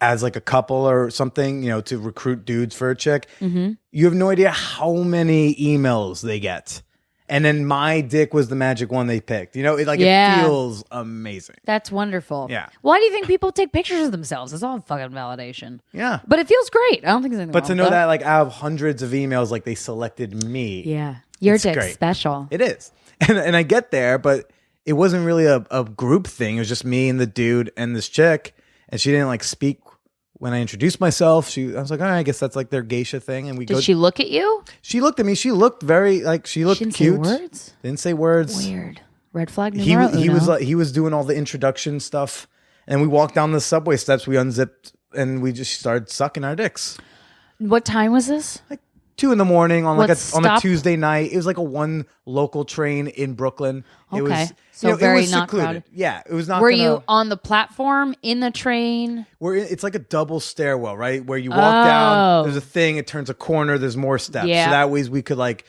S2: as like a couple or something, to recruit dudes for a chick. Mm-hmm. You have no idea how many emails they get. And then my dick was the magic one they picked. It feels amazing.
S3: That's wonderful.
S2: Yeah.
S3: Why do you think people take pictures of themselves? It's all fucking validation.
S2: Yeah.
S3: But it feels great. I don't think there's anything wrong
S2: But to know that, like, out of hundreds of emails, like, they selected me.
S3: Yeah. Your dick's
S2: great.
S3: special.
S2: It is. And I get there, but it wasn't really a group thing. It was just me and the dude and this chick. And she didn't, like, speak when I introduced myself. I was like, all right, I guess that's like their geisha thing. And
S3: Did she look at you?
S2: She looked at me. She looked very she looked
S3: didn't
S2: cute.
S3: Say words?
S2: Didn't say words.
S3: Weird. Red flag.
S2: He was doing all the introduction stuff, and we walked down the subway steps. We unzipped and we just started sucking our dicks.
S3: What time was this?
S2: Like 2 a.m. on a Tuesday night. It was like a one local train in Brooklyn.
S3: Okay.
S2: It was,
S3: so very
S2: it was
S3: not
S2: secluded.
S3: crowded.
S2: Yeah, it was not.
S3: Were you on the platform, in the train?
S2: It's like a double stairwell, right? Where you walk down, there's a thing, it turns a corner, there's more steps.
S3: Yeah.
S2: So that way we could like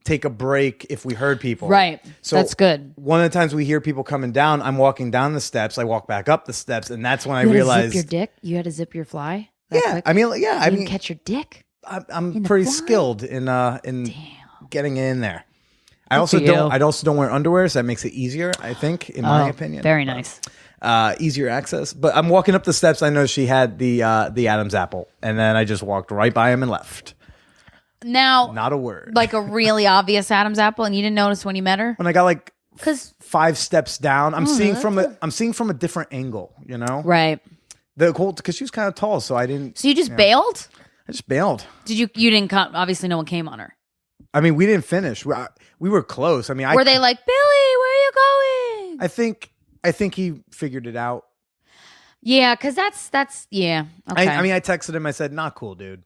S2: take a break if we heard people.
S3: Right.
S2: So
S3: that's good.
S2: One of the times we hear people coming down, I'm walking down the steps, I walk back up the steps, and that's when I realized.
S3: Zip your dick? You had to zip your fly?
S2: Yeah.
S3: Quick?
S2: I mean, yeah.
S3: You didn't catch your dick?
S2: I'm pretty skilled in getting in there. I also don't wear underwear, so that makes it easier, I think, in my opinion.
S3: Very nice.
S2: Easier access. But I'm walking up the steps. I know she had the Adam's apple, and then I just walked right by him and left.
S3: Now,
S2: not a word.
S3: Like a really obvious Adam's apple, and you didn't notice when you met her?
S2: When I got like 5 steps down, I'm seeing from a different angle.
S3: Right.
S2: Because she was kind of tall, so I didn't.
S3: So you just bailed?
S2: I just bailed.
S3: Did you? You didn't come. Obviously, no one came on her.
S2: I mean, we didn't finish. We were close. I mean,
S3: were they like, Billy, where are you going?
S2: I think he figured it out.
S3: Yeah, because that's yeah. Okay.
S2: I texted him. I said, "Not cool, dude."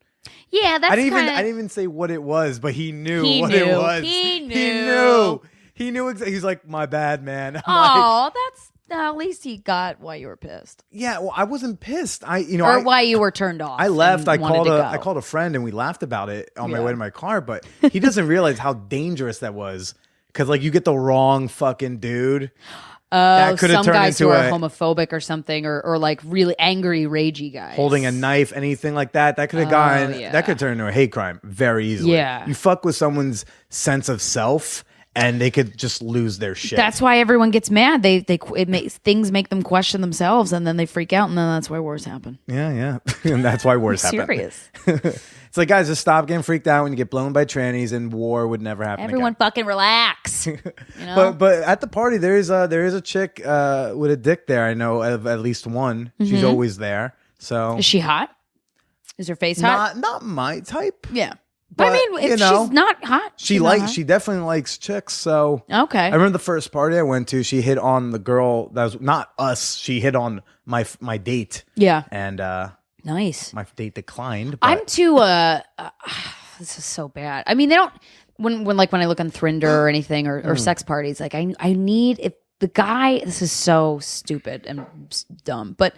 S3: Yeah, that's.
S2: I didn't even say what it was, but he knew it was.
S3: He knew.
S2: He knew exactly. He's like, "My bad, man."
S3: Oh, that's. At least he got why you were pissed.
S2: Yeah, well, I wasn't pissed.
S3: Or why you were turned off.
S2: I left. I called a friend and we laughed about it on my way to my car. But he doesn't realize how dangerous that was because like you get the wrong fucking dude.
S3: That could have turned guys into who are homophobic or something, or like really angry, ragey guys
S2: holding a knife, anything like that. That could have that could turn into a hate crime very easily.
S3: Yeah,
S2: you fuck with someone's sense of self. And they could just lose their shit.
S3: That's why everyone gets mad. Things make them question themselves, and then they freak out, and then that's why wars happen.
S2: Yeah, and that's why wars happen.
S3: Serious.
S2: It's like, guys, just stop getting freaked out when you get blown by trannies, and war would never happen.
S3: Everyone
S2: again.
S3: Fucking relax.
S2: But at the party, there is a chick with a dick there. I know of at least one. Mm-hmm. She's always there. So
S3: is she hot? Is her face hot?
S2: Not my type.
S3: Yeah. But I mean, if she's not hot,
S2: she definitely likes chicks. So
S3: okay.
S2: I remember the first party I went to, she hit on the girl that was not us. She hit on my date.
S3: Yeah.
S2: And
S3: nice.
S2: My date declined. But
S3: I'm too this is so bad. I mean, they don't when I look on Thrinder or anything or sex parties, like I need if the guy, this is so stupid and dumb, but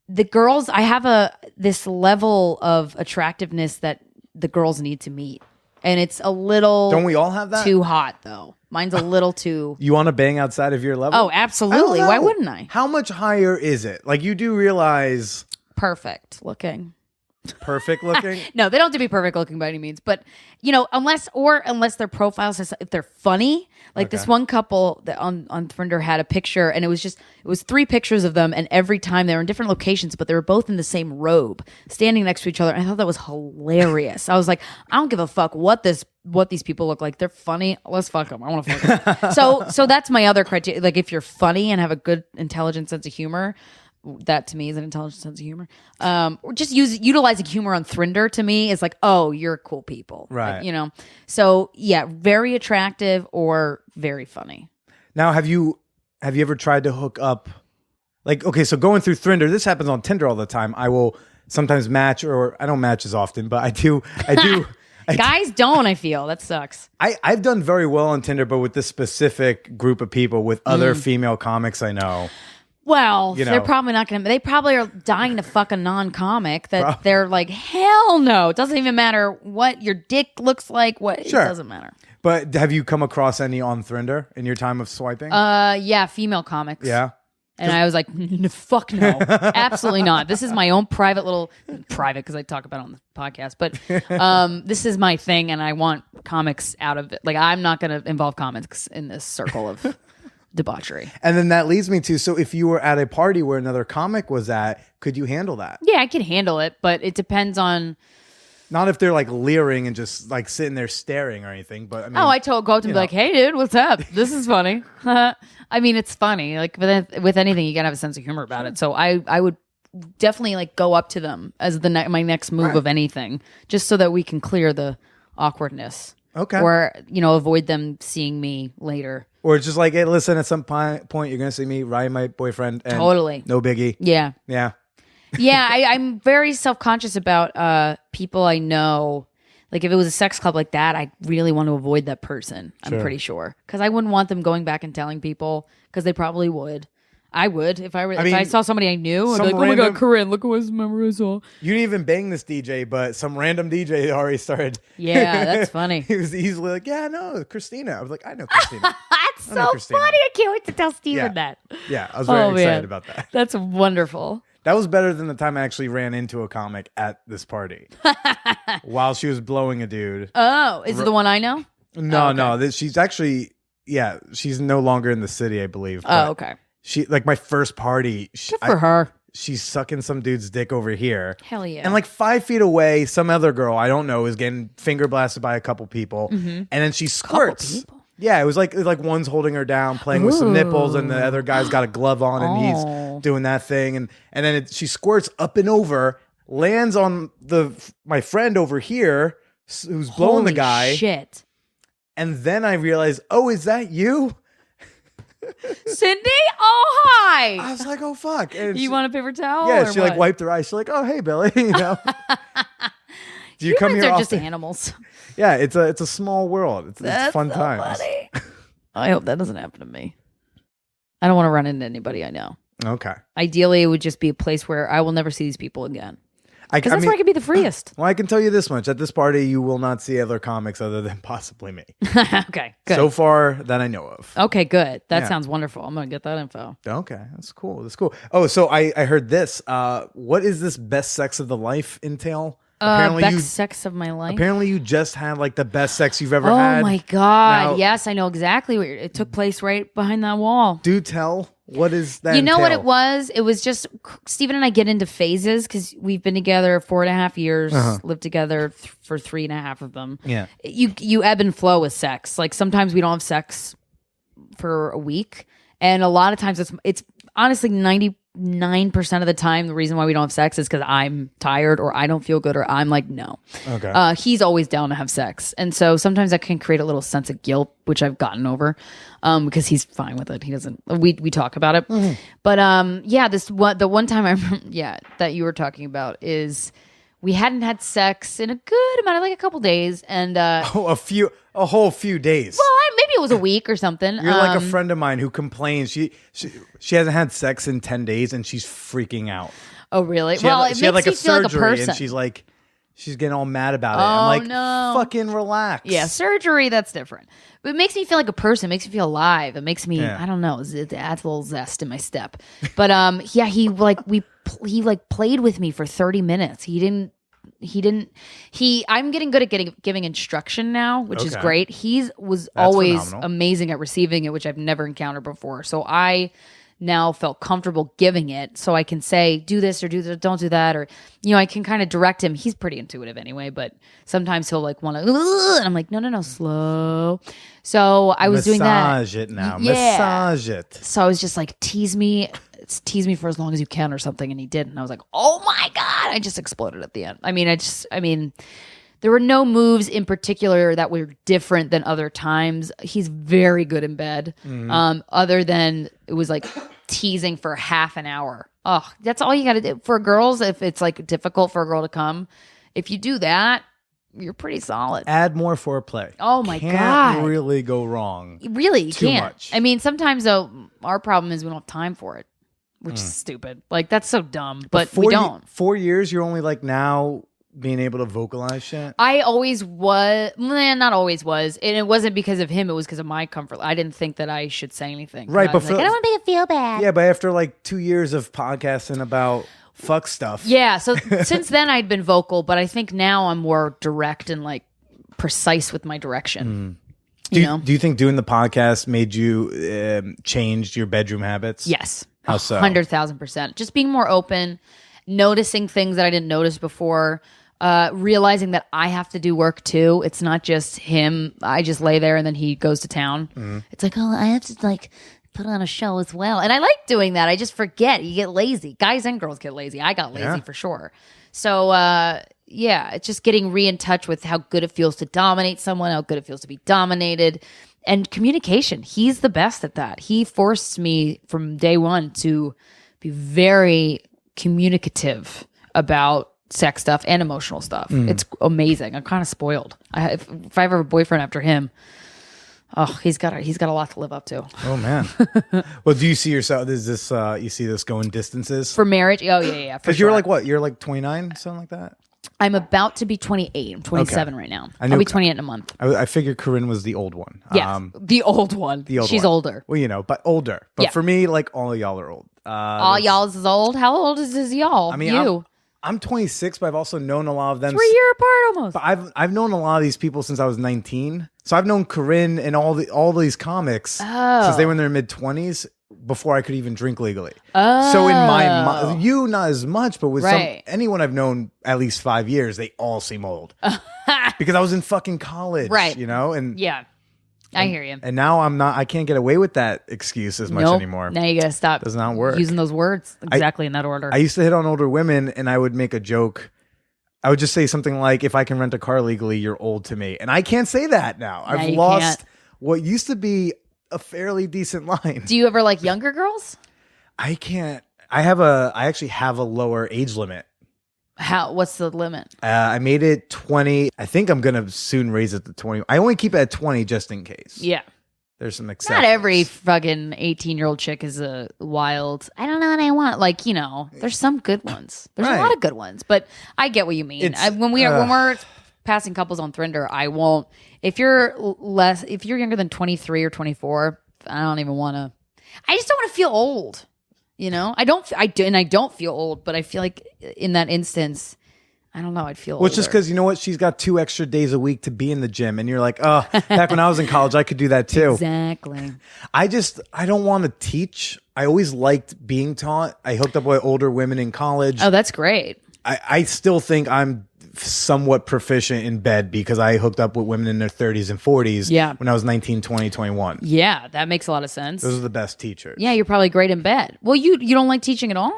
S3: the girls, I have this level of attractiveness that the girls need to meet. And it's a little
S2: don't we all have that?
S3: Too hot though. Mine's a little too
S2: You want to bang outside of your level?
S3: Oh, absolutely. Why wouldn't I?
S2: How much higher is it? Like you do realize
S3: perfect looking.
S2: Perfect looking?
S3: No, they don't have to be perfect looking by any means. But unless their profile says if they're funny. Like this one couple that on Thrinder had a picture, and it was 3 pictures of them, and every time they were in different locations, but they were both in the same robe, standing next to each other. And I thought that was hilarious. I was like, I don't give a fuck what these people look like. They're funny. Let's fuck them. I want to fuck them. So that's my other criteria. Like if you're funny and have a good, intelligent sense of humor. That to me is an intelligent sense of humor. Or just utilizing humor on Thrinder to me is like, oh, you're cool people,
S2: right?
S3: Like, So yeah, very attractive or very funny.
S2: Now, have you ever tried to hook up? Like, okay, so going through Thrinder, this happens on Tinder all the time. I will sometimes match, or I don't match as often, but I do.
S3: Guys don't. I feel that sucks.
S2: I've done very well on Tinder, but with this specific group of people, with other female comics I know.
S3: Well, they're probably not going to. They probably are dying to fuck a non-comic that they're like, hell no. It doesn't even matter what your dick looks like. It doesn't matter.
S2: But have you come across any on Thrinder in your time of swiping?
S3: Yeah, female comics.
S2: Yeah.
S3: And I was like, fuck no, absolutely not. This is my own private because I talk about it on the podcast. But this is my thing, and I want comics out of it. Like I'm not going to involve comics in this circle of. Debauchery.
S2: And then that leads me to, so if you were at a party where another comic was at, could you handle that?
S3: Yeah, I can handle it, but it depends on.
S2: Not if they're like leering and just like sitting there staring or anything, but I mean.
S3: Oh, I go up to be like, hey dude, what's up? This is funny. I mean, it's funny. Like with anything, you gotta have a sense of humor about it. So I would definitely like go up to them as my next move of anything, just so that we can clear the awkwardness.
S2: Okay.
S3: Or, avoid them seeing me later.
S2: Or it's just like, hey, listen, at some point you're going to see me, Ryan, my boyfriend. And
S3: totally.
S2: No biggie.
S3: Yeah.
S2: Yeah.
S3: Yeah, I'm very self-conscious about people I know. Like if it was a sex club like that, I really want to avoid that person. I'm pretty sure. Because I wouldn't want them going back and telling people, because they probably would. I would if I saw somebody I knew. I'd be like, oh my God, Corinne, look at what's member I saw.
S2: You didn't even bang this DJ, but some random DJ already started.
S3: Yeah, that's funny.
S2: He was easily like, yeah, no, Krystyna. I was like, I know Krystyna.
S3: That's so funny. I can't wait to tell Steven that.
S2: Yeah, I was very excited about that.
S3: That's wonderful.
S2: That was better than the time I actually ran into a comic at this party while she was blowing a dude.
S3: Oh, is it the one I know?
S2: No, no. She's actually, she's no longer in the city, I believe.
S3: Oh, okay.
S2: She like my first party.
S3: Good for her.
S2: She's sucking some dude's dick over here.
S3: Hell yeah.
S2: And like 5 feet away, some other girl I don't know is getting finger blasted by a couple people, and then she squirts. Yeah, it was like one's holding her down, playing with some nipples, and the other guy's got a glove on, and he's doing that thing, and then she squirts up and over, lands on my friend over here who's blowing the guy.
S3: Shit.
S2: And then I realized, oh, is that you?
S3: Cindy? Oh, hi.
S2: I was like, oh, fuck. And
S3: you want a paper towel?
S2: Yeah, she like wiped her eyes. She's like, oh, hey, Billy. Do you
S3: Humans
S2: come here
S3: are
S2: often?
S3: just animals.
S2: Yeah, it's a small world. It's fun
S3: so
S2: times.
S3: Funny. I hope that doesn't happen to me. I don't want to run into anybody I know.
S2: Okay.
S3: Ideally, it would just be a place where I will never see these people again. Because that's where I could be the freest.
S2: Well, I can tell you this much. At this party, you will not see other comics other than possibly me.
S3: Okay, good.
S2: So far that I know of.
S3: Okay, good. That sounds wonderful. I'm going to get that info.
S2: Okay, that's cool. Oh, so I heard this. What is this best sex of the life entail?
S3: Best sex of my life?
S2: Apparently you just had like the best sex you've ever had.
S3: Oh my God. Yes, I know exactly where it took place right behind that wall.
S2: Do tell. What is that?
S3: You know what it was? It was just Steven and I get into phases because we've been together 4.5 years, lived together for 3.5 of them.
S2: Yeah.
S3: You ebb and flow with sex. Like sometimes we don't have sex for a week. And a lot of times it's honestly 99% of the time, the reason why we don't have sex is because I'm tired or I don't feel good or I'm like, no.
S2: Okay.
S3: He's always down to have sex. And so sometimes that can create a little sense of guilt, which I've gotten over because he's fine with it. He doesn't, we talk about it. Mm-hmm. But the one time I remember, that you were talking about is we hadn't had sex in a good amount of like a couple days. And
S2: a whole few days.
S3: Well, maybe it was a week or something.
S2: You're like a friend of mine who complains she hasn't had sex in 10 days and she's freaking out.
S3: Oh, really?
S2: She had like a surgery and she's getting all mad about it. I'm like, no. Fucking relax.
S3: Yeah, surgery, that's different. But it makes me feel like a person. It makes me feel alive. It makes me, I don't know, it adds a little zest in my step. But he played with me for 30 minutes. I'm getting good at giving instruction now, which is great. Was always phenomenal. Amazing at receiving it, which I've never encountered before. So I now felt comfortable giving it, so I can say, do this or do that, don't do that, or I can kind of direct him. He's pretty intuitive anyway, but sometimes he'll like want to, and I'm like, no, slow. So I was doing that.
S2: Massage it now. Yeah. Massage it.
S3: So I was just like, tease me for as long as you can or something, and he did, and I was like, oh my god, I just exploded at the end. I mean there were no moves in particular that were different than other times. He's very good in bed. Mm-hmm. Other than it was like teasing for half an hour. Oh, that's all you got to do for girls. If it's like difficult for a girl to come, if you do that, you're pretty solid.
S2: Add more foreplay.
S3: Oh my god,
S2: can't really go wrong.
S3: Really, you
S2: too
S3: can't.
S2: Much.
S3: I mean, sometimes though, our problem is we don't have time for it, which is stupid. Like that's so dumb, but we don't.
S2: 4 years, you're only like now being able to vocalize shit?
S3: I always was, not always was, and it wasn't because of him. It was because of my comfort. I didn't think that I should say anything.
S2: Right, but
S3: I don't want to make it feel bad.
S2: Yeah, but after like 2 years of podcasting about fuck stuff.
S3: Yeah, so since then I'd been vocal, but I think now I'm more direct and like precise with my direction.
S2: Do you think doing the podcast made you change your bedroom habits?
S3: Yes.
S2: How so?
S3: 100,000%. Just being more open, noticing things that I didn't notice before. Realizing that I have to do work too. It's not just him. I just lay there and then he goes to town. Mm-hmm. It's like, oh, I have to like put on a show as well. And I like doing that. I just forget. You get lazy. Guys and girls get lazy. I got lazy for sure. So, it's just getting in touch with how good it feels to dominate someone, how good it feels to be dominated, and communication. He's the best at that. He forced me from day one to be very communicative about sex stuff and emotional stuff. It's amazing. I'm kind of spoiled. If I ever have a boyfriend after him, he's got a lot to live up to.
S2: Oh man. Well, do you see yourself? Is this you see this going distances
S3: for marriage? Oh yeah.
S2: Because you're like what? You're like 29, something like that.
S3: I'm about to be 28. I'm 27 right now. I'll be 28 in a month.
S2: I figured Corinne was the old one.
S3: Yeah, the old one. She's older.
S2: Well, but older. But for me, like all of y'all are old.
S3: All y'all is old. How old is y'all?
S2: I mean, I'm 26, but I've also known a lot of them.
S3: 3 year apart almost.
S2: But I've known a lot of these people since I was 19. So I've known Corinne and all these comics since they were in their mid 20s before I could even drink legally. Oh. So in my mind, you not as much, but with anyone I've known at least 5 years, they all seem old because I was in fucking college,
S3: right?
S2: And
S3: I hear you.
S2: And now I can't get away with that excuse as much anymore.
S3: Now you gotta stop.
S2: Does not work.
S3: Using those words exactly in that order.
S2: I used to hit on older women and I would make a joke. I would just say something like, if I can rent a car legally, you're old to me. And I can't say that now. I've lost what used to be a fairly decent line.
S3: Do you ever like younger girls?
S2: I can't. I actually have a lower age limit.
S3: What's the limit?
S2: I made it 20. I think I'm going to soon raise it to 20. I only keep it at 20 just in case.
S3: Yeah.
S2: There's some exceptions.
S3: Not every fucking 18-year-old chick is a wild, I don't know what I want. Like, there's some good ones. There's a lot of good ones, but I get what you mean. When we're passing couples on Thrinder, I won't. If you're younger than 23 or 24, I don't even want to. I just don't want to feel old. I don't feel old, but I feel like in that instance, I don't know, I'd feel
S2: Well, it's just because, you know what? She's got 2 extra days a week to be in the gym. And you're like, oh, back when I was in college, I could do that too.
S3: Exactly.
S2: I don't want to teach. I always liked being taught. I hooked up with older women in college.
S3: Oh, that's great.
S2: I still think I'm somewhat proficient in bed because I hooked up with women in their 30s and 40s when I was 19, 20, 21.
S3: Yeah, that makes a lot of sense.
S2: Those are the best teachers.
S3: Yeah, you're probably great in bed. Well, you don't like teaching at all?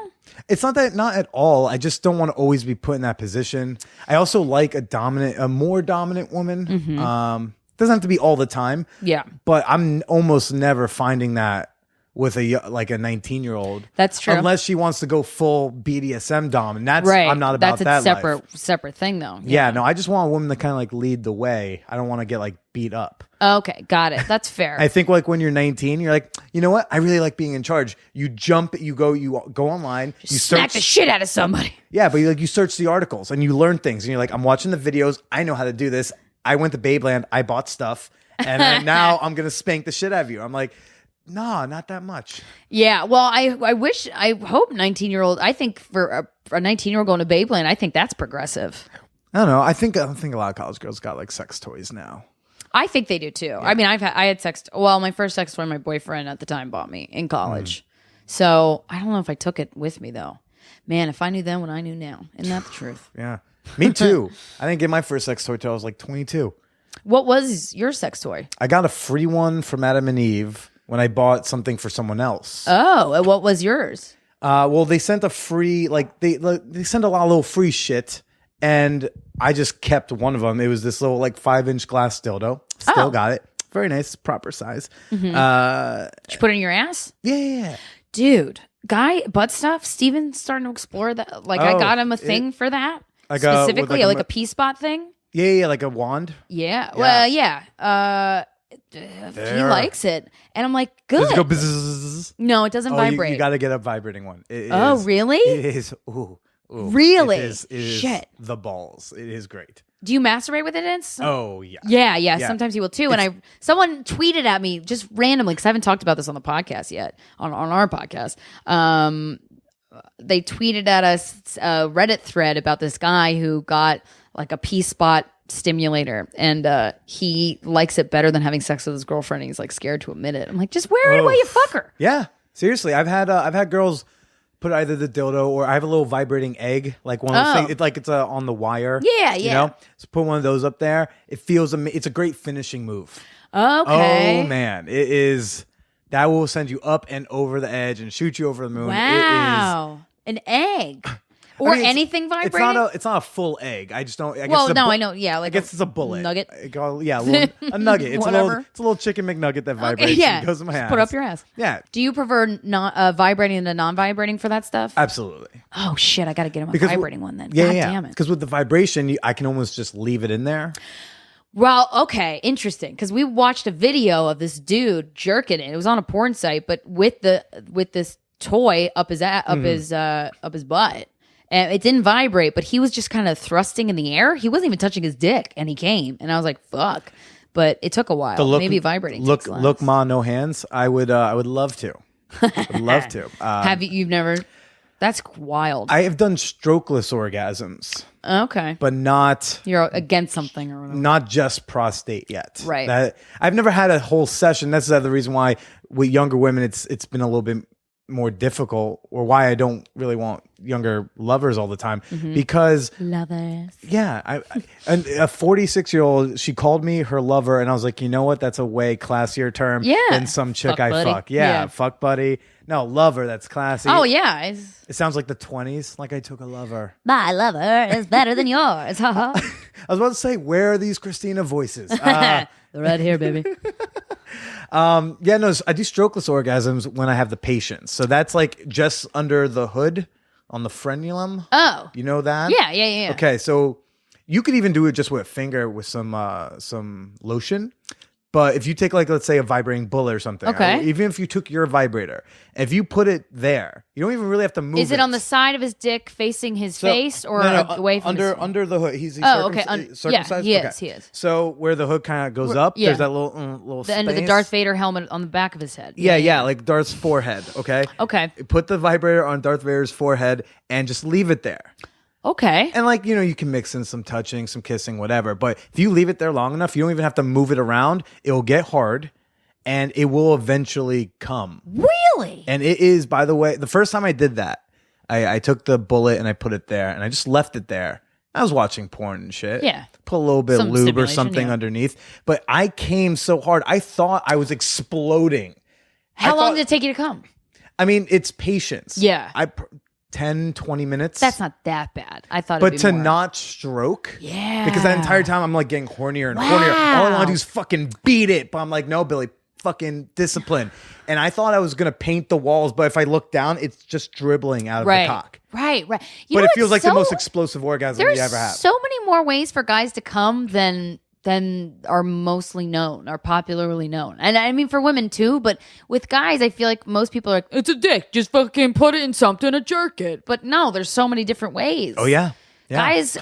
S2: It's not at all. I just don't want to always be put in that position. I also like a more dominant woman. Doesn't have to be all the time.
S3: Yeah.
S2: But I'm almost never finding that with a 19-year-old.
S3: That's true.
S2: Unless she wants to go full BDSM dom, and that's
S3: right.
S2: I'm not about
S3: that's
S2: that.
S3: That's a separate thing, though. Yeah.
S2: No, I just want a woman to kind of like lead the way. I don't want to get like beat up.
S3: Okay, got it. That's fair.
S2: I think like when you're 19, you're like, you know what? I really like being in charge. You go online, you
S3: smack the shit out of somebody.
S2: Yeah, but you search the articles and you learn things, and you're like, I'm watching the videos. I know how to do this. I went to Babeland. I bought stuff, and then now I'm gonna spank the shit out of you. I'm like, no, not that much.
S3: Yeah, well, I hope 19-year-old. I think for a 19-year-old going to Babeland, I think that's progressive.
S2: I don't know. I think a lot of college girls got like sex toys now.
S3: I think they do too. Yeah. I mean, I had sex. Well, my first sex toy, my boyfriend at the time bought me in college. So I don't know if I took it with me though. Man, if I knew then what I knew now, isn't that the truth?
S2: Yeah, me too. I didn't get my first sex toy till I was like 22.
S3: What was your sex toy?
S2: I got a free one from Adam and Eve when I bought something for someone else.
S3: Oh, and what was yours?
S2: Well, they sent a free, they sent a lot of little free shit, and I just kept one of them. It was this little 5-inch glass dildo. Still got it. Very nice, proper size.
S3: Did you put it in your ass?
S2: Yeah.
S3: Dude, guy butt stuff. Steven's starting to explore that. I got him a thing for that. Specifically, a pea spot thing.
S2: Yeah, like a wand.
S3: Yeah. Well, yeah. He likes it, and I'm like, good.
S2: Does it go bzzz?
S3: No, it doesn't vibrate.
S2: You got to get a vibrating one.
S3: Really?
S2: It is. Ooh,
S3: really?
S2: It is
S3: shit.
S2: The balls. It is great.
S3: Do you masturbate with it in?
S2: Oh yeah.
S3: Yeah. Sometimes you will too. And someone tweeted at me just randomly because I haven't talked about this on the podcast yet on our podcast. They tweeted at us a Reddit thread about this guy who got like a pea spot stimulator, and he likes it better than having sex with his girlfriend. And he's like scared to admit it. I'm like, just wear it while you fuck her.
S2: Yeah, seriously. I've had girls put either the dildo or I have a little vibrating egg, like one of those things. It's on the wire.
S3: Yeah.
S2: You know, so put one of those up there. It feels it's a great finishing move.
S3: Okay.
S2: Oh man, it is. That will send you up and over the edge and shoot you over the moon.
S3: Wow, an egg. Or anything vibrating?
S2: It's not a full egg. I just don't. I
S3: know. Yeah,
S2: I guess it's a bullet.
S3: Nugget.
S2: A nugget. It's a little chicken McNugget that vibrates.
S3: Okay, yeah.
S2: And goes in my ass.
S3: Put up your ass.
S2: Yeah.
S3: Do you prefer vibrating to non-vibrating for that stuff?
S2: Absolutely.
S3: Oh shit! I got to get him a vibrating one then.
S2: Yeah,
S3: God damn it.
S2: Because with the vibration, I can almost just leave it in there.
S3: Well, okay, interesting. Because we watched a video of this dude jerking it. It was on a porn site, but with this toy up his butt. And it didn't vibrate, but he was just kind of thrusting in the air. He wasn't even touching his dick, and he came. And I was like, "Fuck!" But it took a while. Maybe vibrating.
S2: Look, ma, no hands. I would love to. I'd love to.
S3: Have you? You've never? That's wild.
S2: I have done strokeless orgasms.
S3: Okay,
S2: but not.
S3: You're against something or whatever.
S2: Not just prostate yet.
S3: Right.
S2: I've never had a whole session. That's the reason why with younger women, it's been a little bit more difficult, or why I don't really want younger lovers all the time, because
S3: lovers.
S2: Yeah, and a 46-year-old, she called me her lover, and I was like, you know what? That's a way classier term than some chick fuck I buddy. Fuck. Yeah, fuck buddy. No, lover. That's classy.
S3: Oh yeah,
S2: it sounds like the 20s. Like I took a lover.
S3: My lover is better than yours.
S2: I was about to say, where are these Krystyna voices?
S3: They're right here, baby.
S2: I do strokeless orgasms when I have the patience. So that's like just under the hood on the frenulum.
S3: Oh,
S2: you know that?
S3: Yeah.
S2: Okay, so you could even do it just with a finger with some lotion. But if you take let's say a vibrating bullet or something,
S3: okay,
S2: even if you took your vibrator, if you put it there, you don't even really have to move.
S3: Is it on the side of his dick facing his face, or away from
S2: under the hood? He's circumcised.
S3: Yeah, he is.
S2: So where the hood kind of goes up, there's that little
S3: the
S2: space.
S3: end of the Darth Vader helmet on the back of his head.
S2: Yeah, like Darth's forehead. Okay. Put the vibrator on Darth Vader's forehead and just leave it there.
S3: Okay.
S2: And you can mix in some touching, some kissing, whatever. But if you leave it there long enough, you don't even have to move it around. It'll get hard and it will eventually come.
S3: Really?
S2: And it is, by the way, the first time I did that, I took the bullet and I put it there and I just left it there. I was watching porn and shit.
S3: Yeah.
S2: Put a little bit of
S3: Some
S2: lube or
S3: stimulation,
S2: something
S3: yeah.
S2: underneath. But I came so hard. I thought I was exploding.
S3: How long did it take you to come?
S2: I mean, it's patience.
S3: Yeah.
S2: 10, 20 minutes.
S3: That's not that bad. I thought
S2: But
S3: it'd be
S2: to
S3: more.
S2: not stroke.
S3: Yeah.
S2: Because that entire time I'm like getting hornier and hornier. All I want to do is fucking beat it. But I'm like, no, Billy, fucking discipline. And I thought I was going to paint the walls. But if I look down, it's just dribbling out of the cock.
S3: Right.
S2: But it feels like the most explosive orgasm you ever have.
S3: There's so many more ways for guys to come than are mostly known, are popularly known. And I mean for women too, but with guys, I feel like most people are like, it's a dick, just fucking put it in something to jerk it. But no, there's so many different ways.
S2: Oh, yeah.
S3: Guys,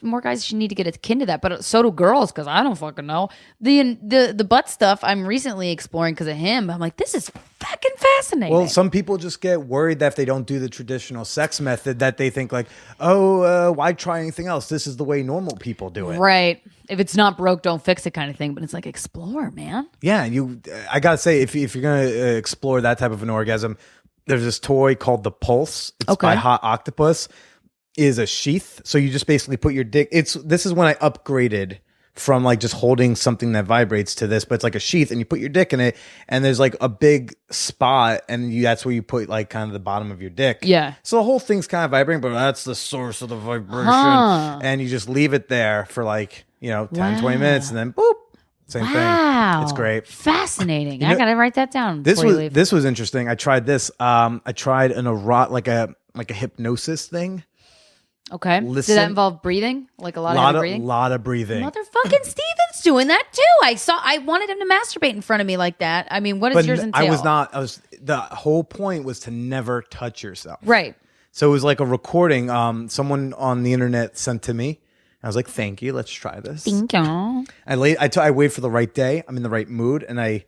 S3: more guys should need to get akin to that, but so do girls because I don't fucking know the butt stuff. I'm recently exploring because of him. I'm like, this is fucking fascinating.
S2: Well, some people just get worried that if they don't do the traditional sex method, that they think like, oh, why try anything else? This is the way normal people do it,
S3: right? If it's not broke, don't fix it, kind of thing. But it's like explore, man.
S2: Yeah, I gotta say, if you're gonna explore that type of an orgasm, there's this toy called the Pulse. It's by Hot Octopus. Is a sheath, so you just basically put your dick. This is when I upgraded from like just holding something that vibrates to this, but it's like a sheath, and you put your dick in it, and there's like a big spot, and that's where you put like kind of the bottom of your dick.
S3: Yeah.
S2: So the whole thing's kind of vibrating, but that's the source of the vibration, and you just leave it there for like 10, 20 minutes, and then boop, same thing. It's great,
S3: fascinating. I gotta write that down.
S2: This was interesting. I tried this. I tried an like a hypnosis thing.
S3: Okay.
S2: Listen,
S3: did that involve breathing? Like a lot of breathing?
S2: Lot of breathing.
S3: Motherfucking Steven's doing that too. I wanted him to masturbate in front of me like that. I mean, what does yours entail?
S2: The whole point was to never touch yourself.
S3: Right.
S2: So it was like a recording someone on the internet sent to me. I was like, thank you. Let's try this.
S3: Thank you.
S2: I wait for the right day. I'm in the right mood. And I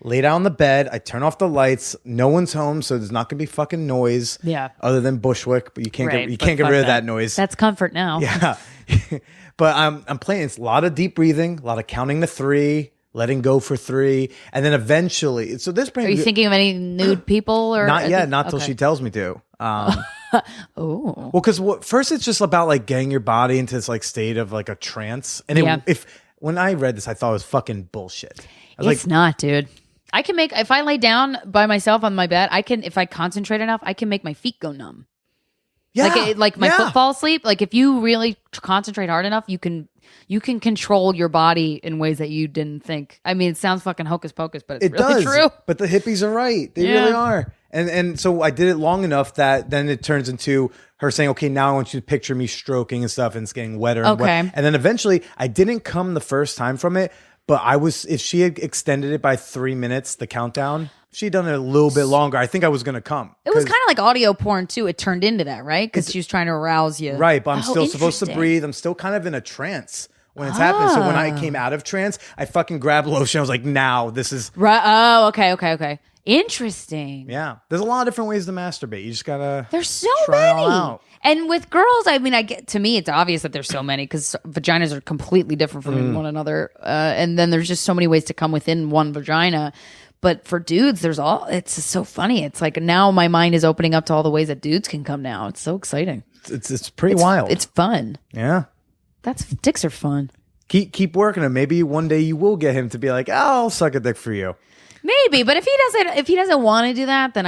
S2: lay down on the bed. I turn off the lights. No one's home, so there's not gonna be fucking noise.
S3: Yeah.
S2: Other than Bushwick, but you can't get rid of that noise.
S3: That's comfort now.
S2: Yeah. But I'm playing. It's a lot of deep breathing, a lot of counting to 3, letting go for 3, and then eventually. So this brings.
S3: Are you thinking of any nude people or
S2: not yet? Not till she tells me to.
S3: Oh.
S2: Well, because first it's just about like getting your body into this like state of like a trance, and when I read this, I thought it was fucking bullshit.
S3: It's not, dude. I can make, if I lay down by myself on my bed, if I concentrate enough, I can make my feet go numb.
S2: Yeah.
S3: Like my foot fall asleep. Like if you really concentrate hard enough, you can control your body in ways that you didn't think. I mean, it sounds fucking hocus pocus, but it's really true.
S2: But the hippies are right. They really are. And so I did it long enough that then it turns into her saying, okay, now I want you to picture me stroking and stuff, and it's getting wetter. And
S3: okay.
S2: And then eventually I didn't come the first time from it. But if she had extended it by 3 minutes, the countdown, if she'd done it a little bit longer, I think I was going to come.
S3: It was kind of like audio porn too. It turned into that, right? Because she was trying to arouse you.
S2: Right, but I'm still supposed to breathe. I'm still kind of in a trance when it's happening. So when I came out of trance, I fucking grabbed lotion. I was like, now this is...
S3: Right. Oh, okay. Interesting.
S2: Yeah. There's a lot of different ways to masturbate. You just got to
S3: There's so
S2: try it all
S3: many.
S2: out.
S3: And with girls, I mean, to me, it's obvious that there's so many because vaginas are completely different from one another. And then there's just so many ways to come within one vagina. But for dudes, it's so funny. It's like now my mind is opening up to all the ways that dudes can come now. It's so exciting.
S2: It's pretty wild.
S3: It's fun.
S2: Yeah.
S3: Dicks are fun.
S2: Keep working it. Maybe one day you will get him to be like, oh, I'll suck a dick for you.
S3: Maybe, but if he doesn't want to do that, then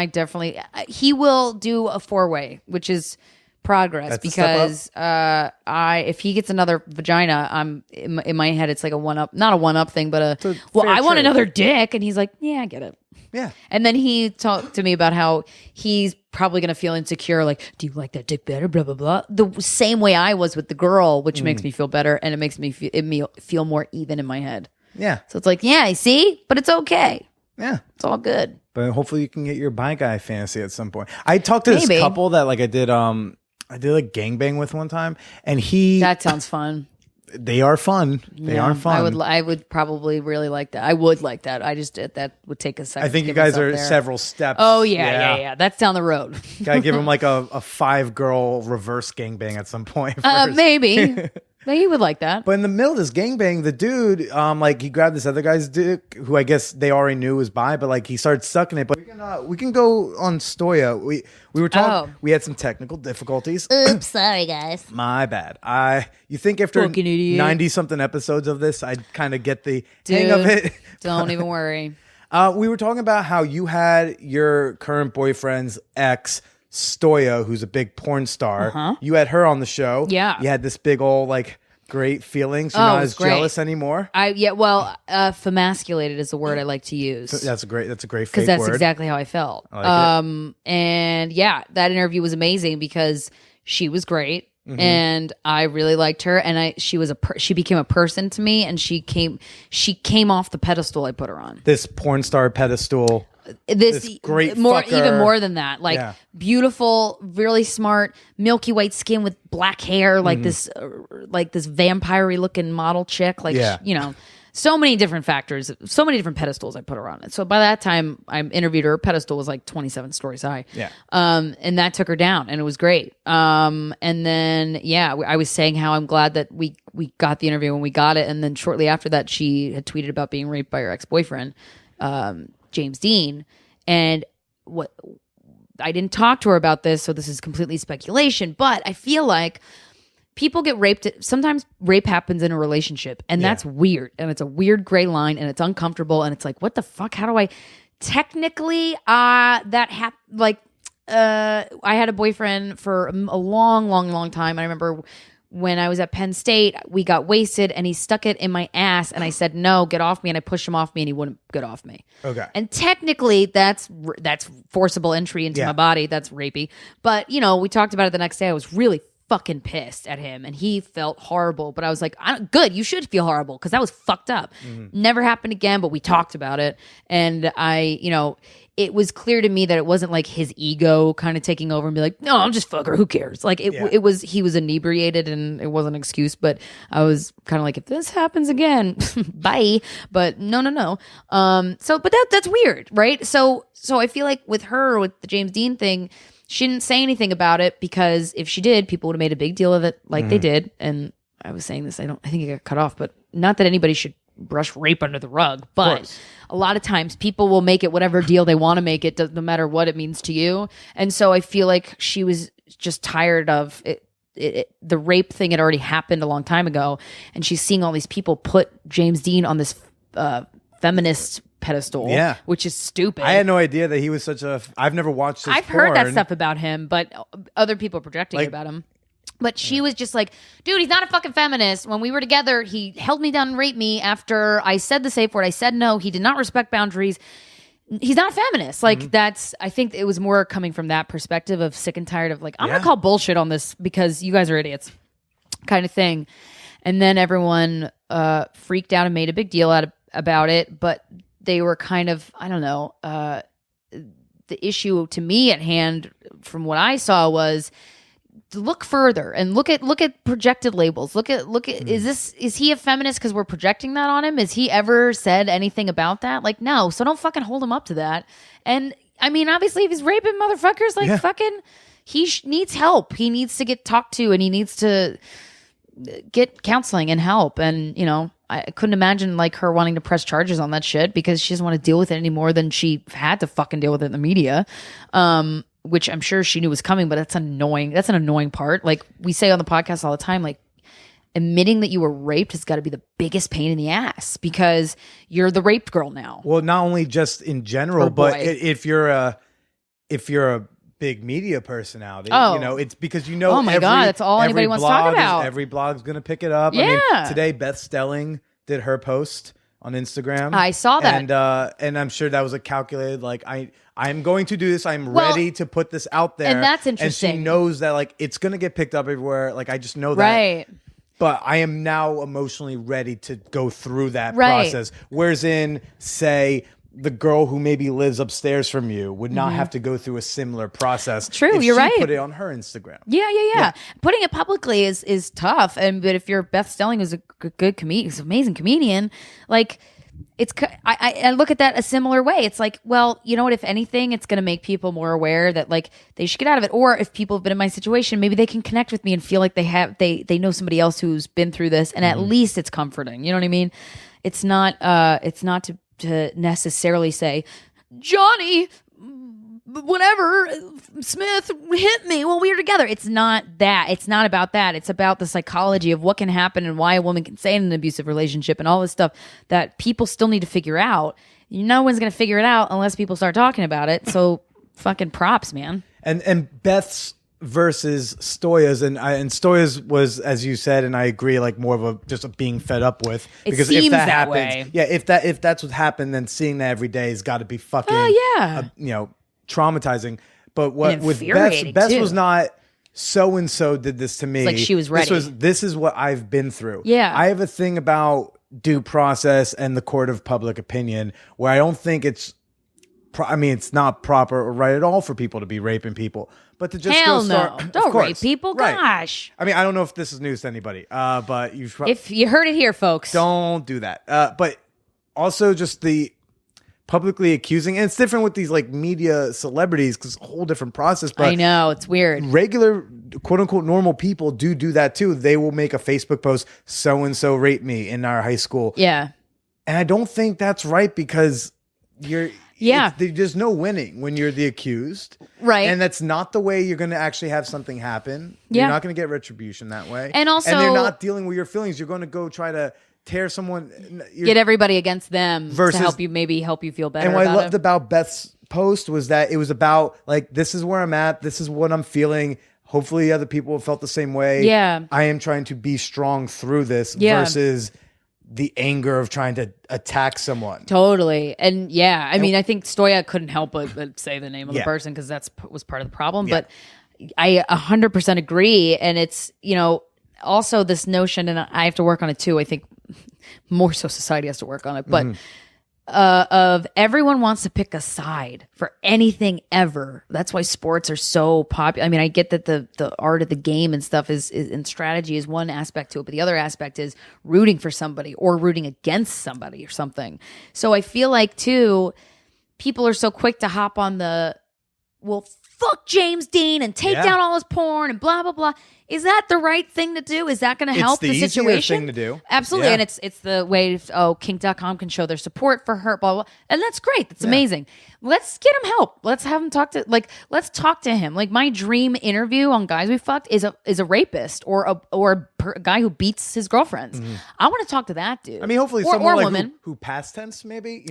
S3: he will do a 4-way, which is progress.
S2: That's
S3: because if he gets another vagina, in my head it's like a one-up, not a one-up thing, but I want another dick, and he's like, yeah, I get it.
S2: Yeah.
S3: And then he talked to me about how he's probably going to feel insecure, like, do you like that dick better, blah blah blah, the same way I was with the girl, which makes me feel better, and it makes me feel more even in my head.
S2: Yeah.
S3: So it's like, yeah, I see, but it's okay.
S2: Yeah.
S3: It's all good.
S2: But hopefully you can get your bi guy fantasy at some point. I talked to this couple that like I did like gangbang with one time, and
S3: that sounds fun.
S2: They are fun. They are fun.
S3: I would probably really like that. I would like that. I just that would take a second.
S2: I think you guys are several steps.
S3: Oh yeah. That's down the road.
S2: Gotta give them like a 5-girl reverse gangbang at some point.
S3: Maybe. Like, he would like that.
S2: But in the middle of this gangbang, the dude, like he grabbed this other guy's dick, who I guess they already knew was bi, but like he started sucking it. But we can go on Stoya. We were talking.
S3: Oh.
S2: We had some technical difficulties.
S4: Oops, sorry guys.
S2: My bad. You think after
S3: Fucking idiot.
S2: 90 something episodes of this, I'd kind of get the hang of it.
S3: Don't even worry.
S2: We were talking about how you had your current boyfriend's ex, Stoya, who's a big porn star. You had her on the show.
S3: Yeah.
S2: You had this big old like great feelings. You're not
S3: it was
S2: as
S3: great.
S2: jealous anymore.
S3: Femasculated is the word I like to use.
S2: That's a great fake
S3: Because that's
S2: word.
S3: exactly how I felt.
S2: I like it.
S3: And yeah, that interview was amazing because she was great. And I really liked her, and she became a person to me, and she came off the pedestal I put her on.
S2: This porn star pedestal.
S3: This
S2: great
S3: more,
S2: fucker.
S3: even more than that, like
S2: Yeah.
S3: beautiful, really smart, milky white skin with black hair, like this vampire-y looking model chick, like
S2: Yeah.
S3: so many different factors, so many different pedestals I put her on. So by that time I interviewed her, her pedestal was like 27 stories high.
S2: Yeah.
S3: And that took her down, and it was great. And then I was saying how I'm glad that we got the interview when we got it, and then shortly after that she had tweeted about being raped by her ex-boyfriend, James Dean. And I didn't talk to her about this, so this is completely speculation, but I feel like people get raped. Sometimes rape happens in a relationship, and that's weird, and it's a weird gray line, and it's uncomfortable, and it's like, what the fuck? How do I technically I had a boyfriend for a long time. I remember when I was at Penn State, we got wasted, and he stuck it in my ass, and I said, no, get off me, and I pushed him off me, and he wouldn't get off me.
S2: Okay.
S3: And technically that's forcible entry into
S2: Yeah.
S3: my body. That's rapey. But, we talked about it the next day. I was really fucking pissed at him, and he felt horrible, but I was like, good, you should feel horrible, because that was fucked up. Never happened again, but we talked about it, and it was clear to me that it wasn't like his ego kind of taking over and be like, no, I'm just fucker, who cares? Like it was, he was inebriated, and it wasn't an excuse, but I was kind of like, if this happens again, bye. But no. But that's weird, right? So I feel like with her, with the James Dean thing, she didn't say anything about it, because if she did, people would have made a big deal of it, like they did. And I was saying this, I think it got cut off, but not that anybody should brush rape under the rug, but a lot of times people will make it whatever deal they want to make it, no matter what it means to you. And so I feel like she was just tired of it. The rape thing had already happened a long time ago, and she's seeing all these people put James Dean on this feminist pedestal, which is stupid.
S2: I had no idea that he was such a. I've never watched his
S3: I've heard that stuff about him, but other people are projecting it about him. But she was just like, dude, he's not a fucking feminist. When we were together, he held me down and raped me after I said the safe word. I said no. He did not respect boundaries. He's not a feminist. Like, I think it was more coming from that perspective of sick and tired of like, I'm going to call bullshit on this because you guys are idiots kind of thing. And then everyone freaked out and made a big deal about it. But they were kind of, I don't know, the issue to me at hand from what I saw was, look further and look at projected labels. Look at is he a feminist because we're projecting that on him? Has he ever said anything about that? Like, no. So don't fucking hold him up to that. And I mean, obviously, if he's raping motherfuckers, like fucking, he needs help. He needs to get talked to, and he needs to get counseling and help. And I couldn't imagine like her wanting to press charges on that shit, because she doesn't want to deal with it any more than she had to fucking deal with it in the media. Which I'm sure she knew was coming, but that's annoying. That's an annoying part. Like we say on the podcast all the time, like admitting that you were raped has got to be the biggest pain in the ass, because you're the raped girl now.
S2: Well, not only just in general, but if you're a big media personality, it's because
S3: oh my god, that's all anybody wants to talk about.
S2: Every blog's gonna pick it up.
S3: Yeah.
S2: I mean, today Beth Stelling did her post on Instagram.
S3: I saw that,
S2: and I'm sure that was a calculated like I'm going to do this. I'm ready to put this out there.
S3: And that's interesting.
S2: And she knows that like it's going to get picked up everywhere. Like I just know that.
S3: Right.
S2: But I am now emotionally ready to go through that process. Whereas in, say, the girl who maybe lives upstairs from you would not have to go through a similar process.
S3: True,
S2: if
S3: you're
S2: she
S3: right.
S2: put it on her Instagram.
S3: Yeah. Putting it publicly is tough. But if you're Beth Stelling, who's a good comedian, who's an amazing comedian, like I look at that a similar way. It's like, well, you know what? If anything, it's going to make people more aware that like they should get out of it. Or if people have been in my situation, maybe they can connect with me and feel like they know somebody else who's been through this, and at least it's comforting. You know what I mean? It's not to necessarily say, Johnny, whatever, Smith hit me while we were together. It's not that. It's not about that. It's about the psychology of what can happen and why a woman can stay in an abusive relationship and all this stuff that people still need to figure out. No one's going to figure it out unless people start talking about it. So fucking props, man.
S2: And Beth's versus Stoya's, and Stoya's was, as you said, and I agree, like more of a being fed up with.
S3: Because if that happens, way.
S2: Yeah, if that's what happened, then seeing that every day has got to be fucking, traumatizing. But what with Beth was not so and so did this to me.
S3: It's like she was ready.
S2: This is what I've been through.
S3: Yeah,
S2: I have a thing about due process and the court of public opinion where I don't think it's not proper or right at all for people to be raping people. But to just
S3: don't rape people,
S2: right.
S3: Gosh.
S2: I mean, I don't know if this is news to anybody, but
S3: if you heard it here, folks,
S2: don't do that. But also just the publicly accusing, and it's different with these like media celebrities because it's a whole different process. But
S3: I know it's weird.
S2: Regular quote unquote normal people do that too. They will make a Facebook post, so and so raped me in our high school.
S3: Yeah,
S2: and I don't think that's right because there's no winning when you're the accused.
S3: Right.
S2: And that's not the way you're going to actually have something happen.
S3: Yeah.
S2: You're not going to get retribution that way.
S3: And also,
S2: they're not dealing with your feelings. You're going to go try to tear someone.
S3: Get everybody against them
S2: versus,
S3: to help you feel better.
S2: And what I loved about Beth's post was that it was about like, this is where I'm at. This is what I'm feeling. Hopefully other people have felt the same way.
S3: Yeah.
S2: I am trying to be strong through this versus the anger of trying to attack someone.
S3: Totally. And I mean, I think Stoya couldn't help but say the name of the person because was part of the problem. Yeah. But I 100% agree. And it's, also this notion, and I have to work on it too. I think more so society has to work on it, but of everyone wants to pick a side for anything ever. That's why sports are so popular. I mean, I get that the art of the game and stuff is and strategy is one aspect to it, but the other aspect is rooting for somebody or rooting against somebody or something. So I feel like too, people are so quick to hop on fuck James Dean and take down all his porn and blah, blah, blah. Is that the right thing to do? Is that going to help the situation?
S2: It's the thing to do.
S3: Absolutely. Yeah. And it's the way, kink.com can show their support for her, blah, blah. And that's great. That's amazing. Let's get him help. Let's have him let's talk to him. Like my dream interview on Guys We Fucked is a rapist or a guy who beats his girlfriends. Mm-hmm. I want to talk to that dude.
S2: I mean, hopefully someone like who past tense maybe,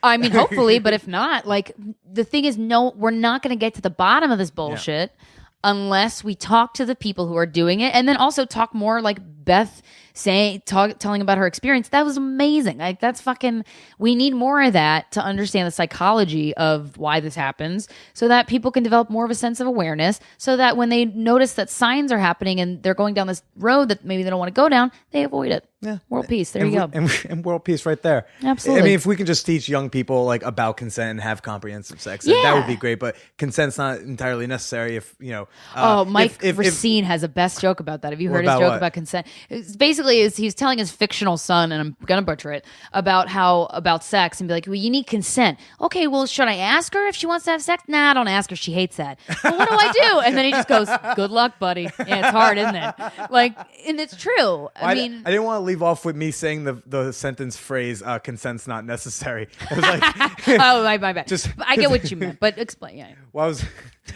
S3: I mean, hopefully, but if not, like the thing is, no, we're not going to get to the bottom of this bullshit. Yeah. Unless we talk to the people who are doing it, and then also talk more like Beth telling about her experience. That was amazing. Like that's fucking. We need more of that to understand the psychology of why this happens, so that people can develop more of a sense of awareness. So that when they notice that signs are happening and they're going down this road that maybe they don't want to go down, they avoid it. Yeah, world peace. There you go.
S2: And world peace right there.
S3: Absolutely.
S2: I mean, if we can just teach young people like about consent and have comprehensive sex, that would be great. But consent's not entirely necessary. If
S3: Mike Racine has a best joke about that. Have you heard his joke about consent? It's basically he's telling his fictional son, and I'm gonna butcher it, about sex, and be like, well, you need consent. Okay, well, should I ask her if she wants to have sex? Nah, don't ask her. She hates that. Well, what do I do? And then he just goes, good luck, buddy. Yeah, it's hard, isn't it? Like, and it's true. I mean,
S2: I didn't want to leave off with me saying the sentence phrase, consent's not necessary. I was like,
S3: oh, my bad. I get what you meant, but explain. Yeah.
S2: Well,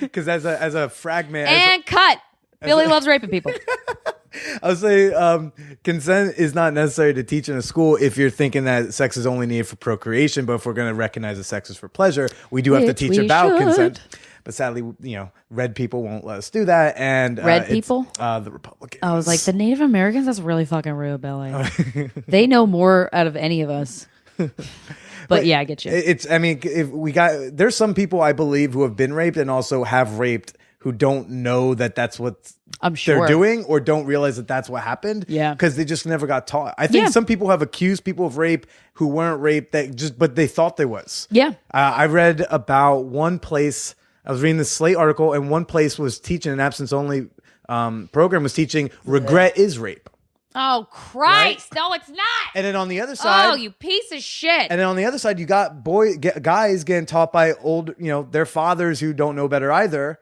S2: because as a fragment.
S3: Cut. Billy loves raping people.
S2: I would say consent is not necessary to teach in a school if you're thinking that sex is only needed for procreation. But if we're going to recognize that sex is for pleasure, we do have to teach about consent. But sadly, red people won't let us do that. And
S3: red people,
S2: the Republicans.
S3: I was like, the Native Americans. That's really fucking rude, Billy. They know more out of any of us. But yeah, I get you.
S2: There's some people I believe who have been raped and also have raped who don't know that that's what they're doing or don't realize that that's what happened.
S3: Yeah.
S2: Because they just never got taught. I think some people have accused people of rape who weren't raped but they thought they was.
S3: Yeah.
S2: I read about one place, I was reading this Slate article, and one place was teaching an absence only program was teaching regret is rape.
S3: Oh, Christ. Right? No, it's not.
S2: And then on the other side.
S3: Oh, you piece of shit.
S2: And then on the other side, you got guys getting taught by old, their fathers who don't know better either.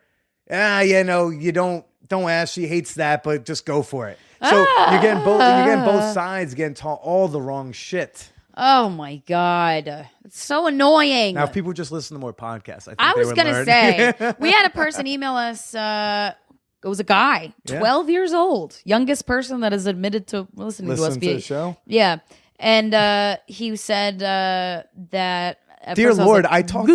S2: You don't ask. She hates that, but just go for it. So you're getting both sides getting taught all the wrong shit.
S3: Oh my God. It's so annoying.
S2: Now, if people just listen to more podcasts, I think
S3: I
S2: they
S3: was
S2: would
S3: going to
S2: learn.
S3: say, we had a person email us, it was a guy, 12 years old, youngest person that has admitted to listening to us.
S2: To the show?
S3: Yeah. And he said that...
S2: Dear Lord, I talked.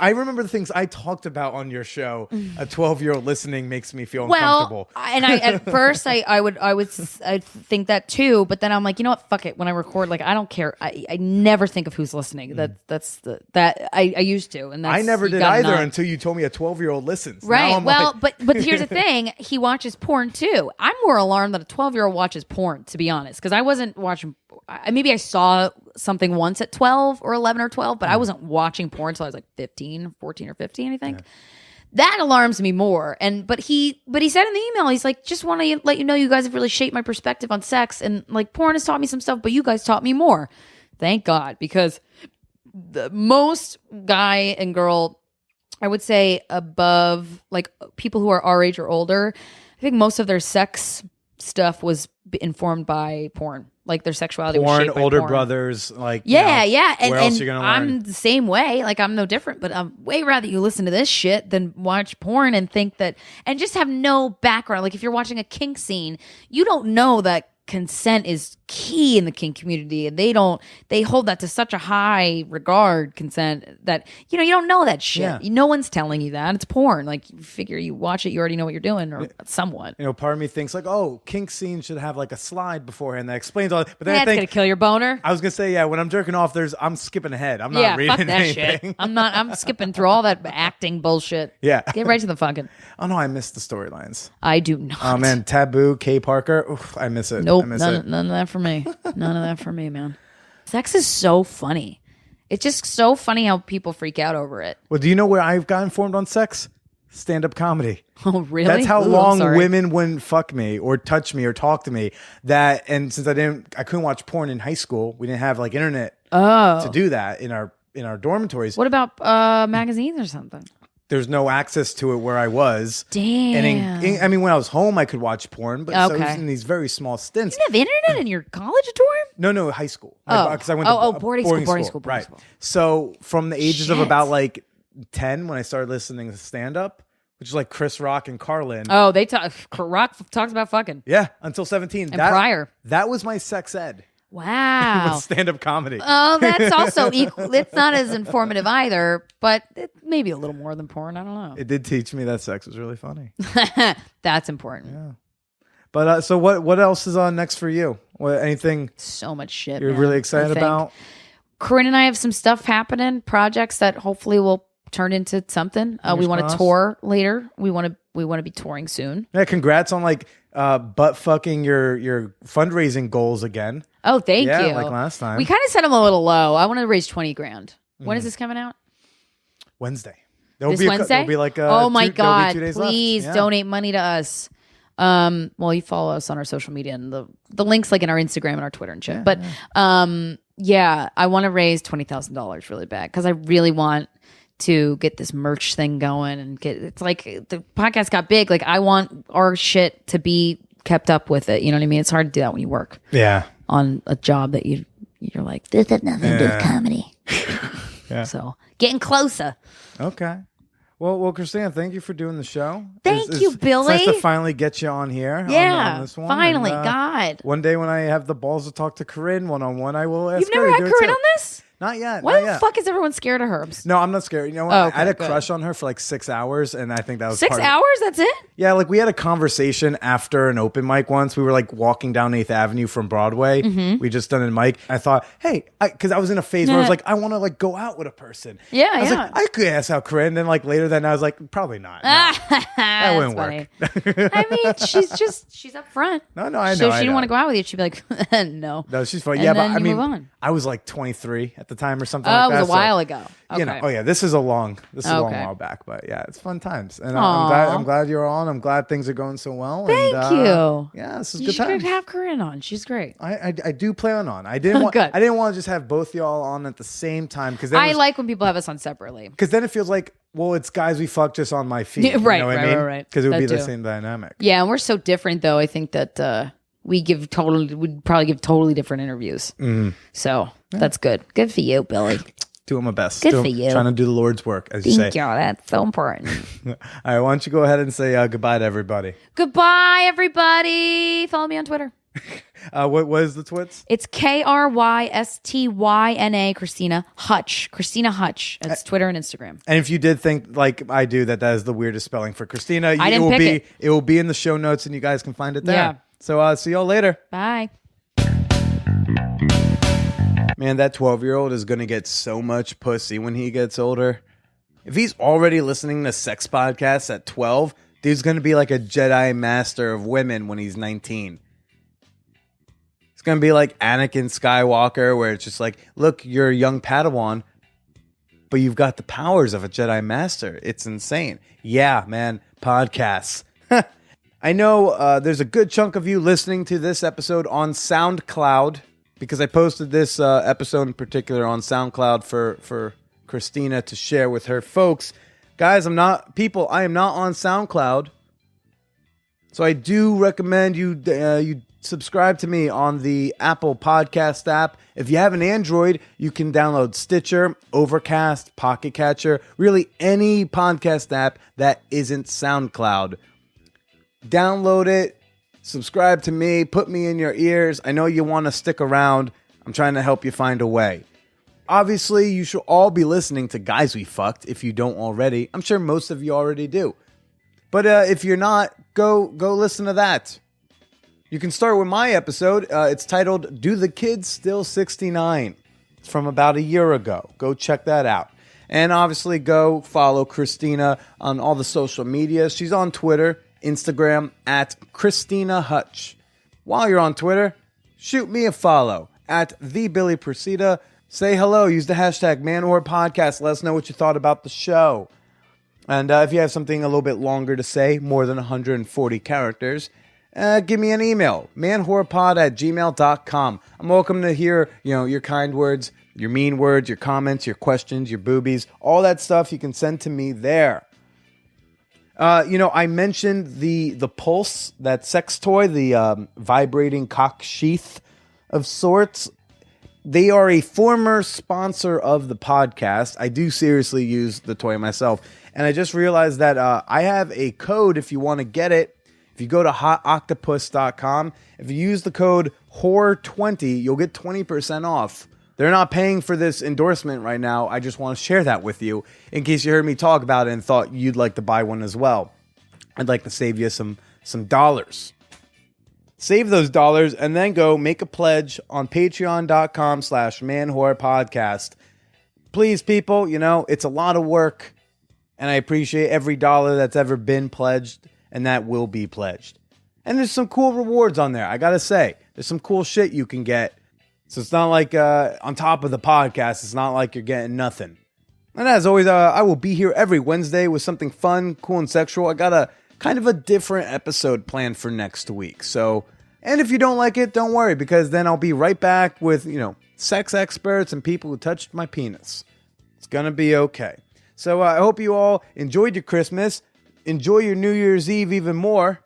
S2: I remember the things I talked about on your show. A 12-year-old listening makes me feel uncomfortable.
S3: And at first I would think that too, but then I'm like, you know what? Fuck it. When I record, like I don't care. I never think of who's listening. That I used to, and that's,
S2: I never did either until you told me a 12-year-old listens.
S3: Right. Well, but here's the thing. He watches porn too. I'm more alarmed that a 12-year-old watches porn, to be honest, because I wasn't watching. Maybe I saw something once at 12 or 11 or 12, but I wasn't watching porn until I was like 14 or 15, I think. Yeah. That alarms me more. But he said in the email, he's like, just want to let you know you guys have really shaped my perspective on sex, and like porn has taught me some stuff, but you guys taught me more. Thank God, because the most guy and girl, I would say above, like people who are our age or older, I think most of their sex stuff was informed by porn. Like their sexuality was shaped by
S2: older
S3: porn.
S2: Brothers, like
S3: yeah.
S2: Where else are you gonna learn?
S3: I'm the same way. Like I'm no different, but I'm way rather you listen to this shit than watch porn and think that, and just have no background. Like if you're watching a kink scene, you don't know that consent is key in the kink community, and they hold that to such a high regard, consent, that you don't know that shit.
S2: Yeah.
S3: No one's telling you that. It's porn. Like you figure you watch it, you already know what you're doing, or somewhat.
S2: Part of me thinks like, oh, kink scene should have like a slide beforehand that explains all. But then
S3: That's
S2: I think
S3: gonna kill your boner.
S2: I was gonna say, when I'm jerking off, I'm skipping ahead. I'm not reading
S3: fuck that
S2: anything.
S3: Shit. I'm skipping through all that acting bullshit.
S2: Yeah,
S3: get right to the fucking.
S2: Oh no, I missed the storylines.
S3: I do not.
S2: Oh man, Taboo, Kay Parker. Oof, I miss it.
S3: Nope,
S2: I miss
S3: none of that for me. None of that for me, man. Sex is so funny. It's just so funny how people freak out over it.
S2: Well, do you know where I've got informed on sex? Stand-up comedy.
S3: Oh, really?
S2: That's how long women wouldn't fuck me or touch me or talk to me. And since I couldn't watch porn in high school. We didn't have like internet to do that in our dormitories.
S3: What about magazines or something?
S2: There's no access to it where I was.
S3: Damn.
S2: And when I was home, I could watch porn, but so it was in these very small stints.
S3: You didn't have internet in your college dorm?
S2: No, high school. Because I went to boarding school. Right. So from the ages of about like 10, when I started listening to stand-up, which is like Chris Rock and Carlin.
S3: Oh, Rock talks about fucking.
S2: Yeah, until 17.
S3: And prior.
S2: That was my sex ed.
S3: Wow.
S2: With stand-up comedy.
S3: Oh, that's also equal. It's not as informative either, but it may be a little more than porn. I don't know.
S2: It did teach me that sex was really funny.
S3: That's important.
S2: Yeah. But so what else is on next for you? Anything?
S3: So much shit.
S2: You're really excited about?
S3: Corinne and I have some stuff happening, projects that hopefully will turn into something. We want to tour later. We want to be touring soon.
S2: Yeah, congrats on like butt fucking your fundraising goals again.
S3: Oh, thank you.
S2: Like last time.
S3: We kind of set them a little low. I want to raise 20 grand. When is this coming out?
S2: Wednesday.
S3: Wednesday?
S2: There'll be like
S3: oh my God,
S2: 2 days
S3: please
S2: left.
S3: donate money to us. Well, you follow us on our social media, and the links like in our Instagram and our Twitter and shit.
S2: Yeah,
S3: but I want to raise $20,000 really bad because I really want to get this merch thing going and it's like the podcast got big. Like I want our shit to be kept up with it. You know what I mean? It's hard to do that when you work.
S2: Yeah.
S3: On a job that you're like, this has nothing to do with comedy.
S2: Yeah.
S3: So getting closer.
S2: Okay. Well, Krystyna, thank you for doing the show.
S3: Thank you, Billy.
S2: It's nice to finally get you on here.
S3: Yeah,
S2: on this one.
S3: finally.
S2: And,
S3: God.
S2: One day when I have the balls to talk to Corinne one-on-one, I will ask
S3: You've
S2: her
S3: never
S2: to
S3: had
S2: do
S3: Corinne
S2: it
S3: on
S2: too.
S3: this?
S2: Not yet.
S3: Why
S2: not
S3: the
S2: yet.
S3: fuck is everyone scared of her?
S2: No, I'm not scared. You know what?
S3: Oh, okay,
S2: I had a
S3: good.
S2: crush on her for like 6 hours, and I think that was
S3: 6 hours? That's it?
S2: Yeah, like we had a conversation after an open mic once. We were like walking down 8th Avenue from Broadway.
S3: Mm-hmm.
S2: We just done a mic. I thought, hey, because I was in a phase where I was like, I want to like go out with a person.
S3: Yeah,
S2: I was like, I could ask out Corinne. Then like later that night, I was like, probably not. No, that wouldn't work.
S3: I mean, she's up front.
S2: No, I know.
S3: So if she didn't want to go out with you, she'd be like, no.
S2: No, she's fine.
S3: And
S2: Yeah,
S3: then
S2: but I
S3: you
S2: mean,
S3: move on.
S2: I was like 23 at the time or something like that.
S3: It was a while ago. Okay.
S2: You know, oh yeah, this is a long while back, but yeah, it's fun times, and I'm glad you're on. I'm glad things are going so well.
S3: Thank you.
S2: Yeah, this is
S3: You
S2: good times.
S3: should have Corinne on. She's great.
S2: I do plan on. I didn't want.
S3: Good.
S2: I didn't want to just have both y'all on at the same time because
S3: I like when people have us on separately.
S2: Because then it feels like, well, it's guys we fuck just on my feed.
S3: Yeah, right,
S2: you know what
S3: right,
S2: I mean?
S3: right.
S2: Because it would
S3: That
S2: be the
S3: too.
S2: same dynamic.
S3: Yeah, and we're so different though. I think that we'd probably give totally different interviews. So that's good. Good for you, Billy.
S2: Doing my best.
S3: Good for you.
S2: Trying to do the Lord's work, as you say.
S3: Thank you. That's so important.
S2: All right, why don't you go ahead and say goodbye to everybody?
S3: Goodbye, everybody. Follow me on Twitter.
S2: What is the twits?
S3: It's Krystyna, Krystyna Hutch. Krystyna Hutch. That's Twitter and Instagram.
S2: And if you did think like I do that is the weirdest spelling for Krystyna,
S3: I didn't pick
S2: it will be in the show notes and you guys can find it there.
S3: Yeah.
S2: So see y'all later.
S3: Bye.
S2: Man, that 12-year-old is gonna get so much pussy when he gets older. If he's already listening to sex podcasts at 12, dude's gonna be like a Jedi master of women when he's 19. It's going to be like Anakin Skywalker, where it's just like, look, you're a young Padawan, but you've got the powers of a Jedi Master. It's insane. Yeah, man, podcasts. I know there's a good chunk of you listening to this episode on SoundCloud, because I posted this episode in particular on SoundCloud for Krystyna to share with her folks. Guys, I am not on SoundCloud, so I do recommend you subscribe to me on the Apple Podcast app. If you have an Android, you can download Stitcher, Overcast, Pocket Catcher, really any podcast app that isn't SoundCloud. Download it, subscribe to me, put me in your ears. I know you want to stick around. I'm trying to help you find a way. Obviously, you should all be listening to Guys We Fucked if you don't already. I'm sure most of you already do. But if you're not, go listen to that. You can start with my episode. It's titled, Do the Kids Still 69? It's from about a year ago. Go check that out. And obviously go follow Krystyna on all the social media. She's on Twitter, Instagram, at Krystyna Hutch. While you're on Twitter, shoot me a follow at TheBillyPresida. Say hello. Use the hashtag ManWhorePodcast. Let us know what you thought about the show. And if you have something a little bit longer to say, more than 140 characters, give me an email, manwhorepod@gmail.com. I'm welcome to hear, your kind words, your mean words, your comments, your questions, your boobies, all that stuff you can send to me there. I mentioned the Pulse, that sex toy, the vibrating cock sheath of sorts. They are a former sponsor of the podcast. I do seriously use the toy myself. And I just realized that I have a code if you want to get it. If you go to hotoctopus.com, if you use the code HORE20, you'll get 20% off. They're not paying for this endorsement right now. I just want to share that with you in case you heard me talk about it and thought you'd like to buy one as well. I'd like to save you some dollars. Save those dollars and then go make a pledge on patreon.com/manwhorepodcast. Please, people, it's a lot of work, and I appreciate every dollar that's ever been pledged and that will be pledged. And there's some cool rewards on there. I got to say, there's some cool shit you can get. So it's not like on top of the podcast, it's not like you're getting nothing. And as always, I will be here every Wednesday with something fun, cool, and sexual. I got a kind of a different episode planned for next week. So, and if you don't like it, don't worry, because then I'll be right back with, sex experts and people who touched my penis. It's going to be okay. So I hope you all enjoyed your Christmas. Enjoy your New Year's Eve even more.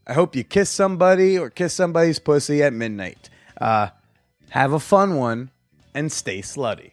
S2: I hope you kiss somebody or kiss somebody's pussy at midnight. Have a fun one and stay slutty.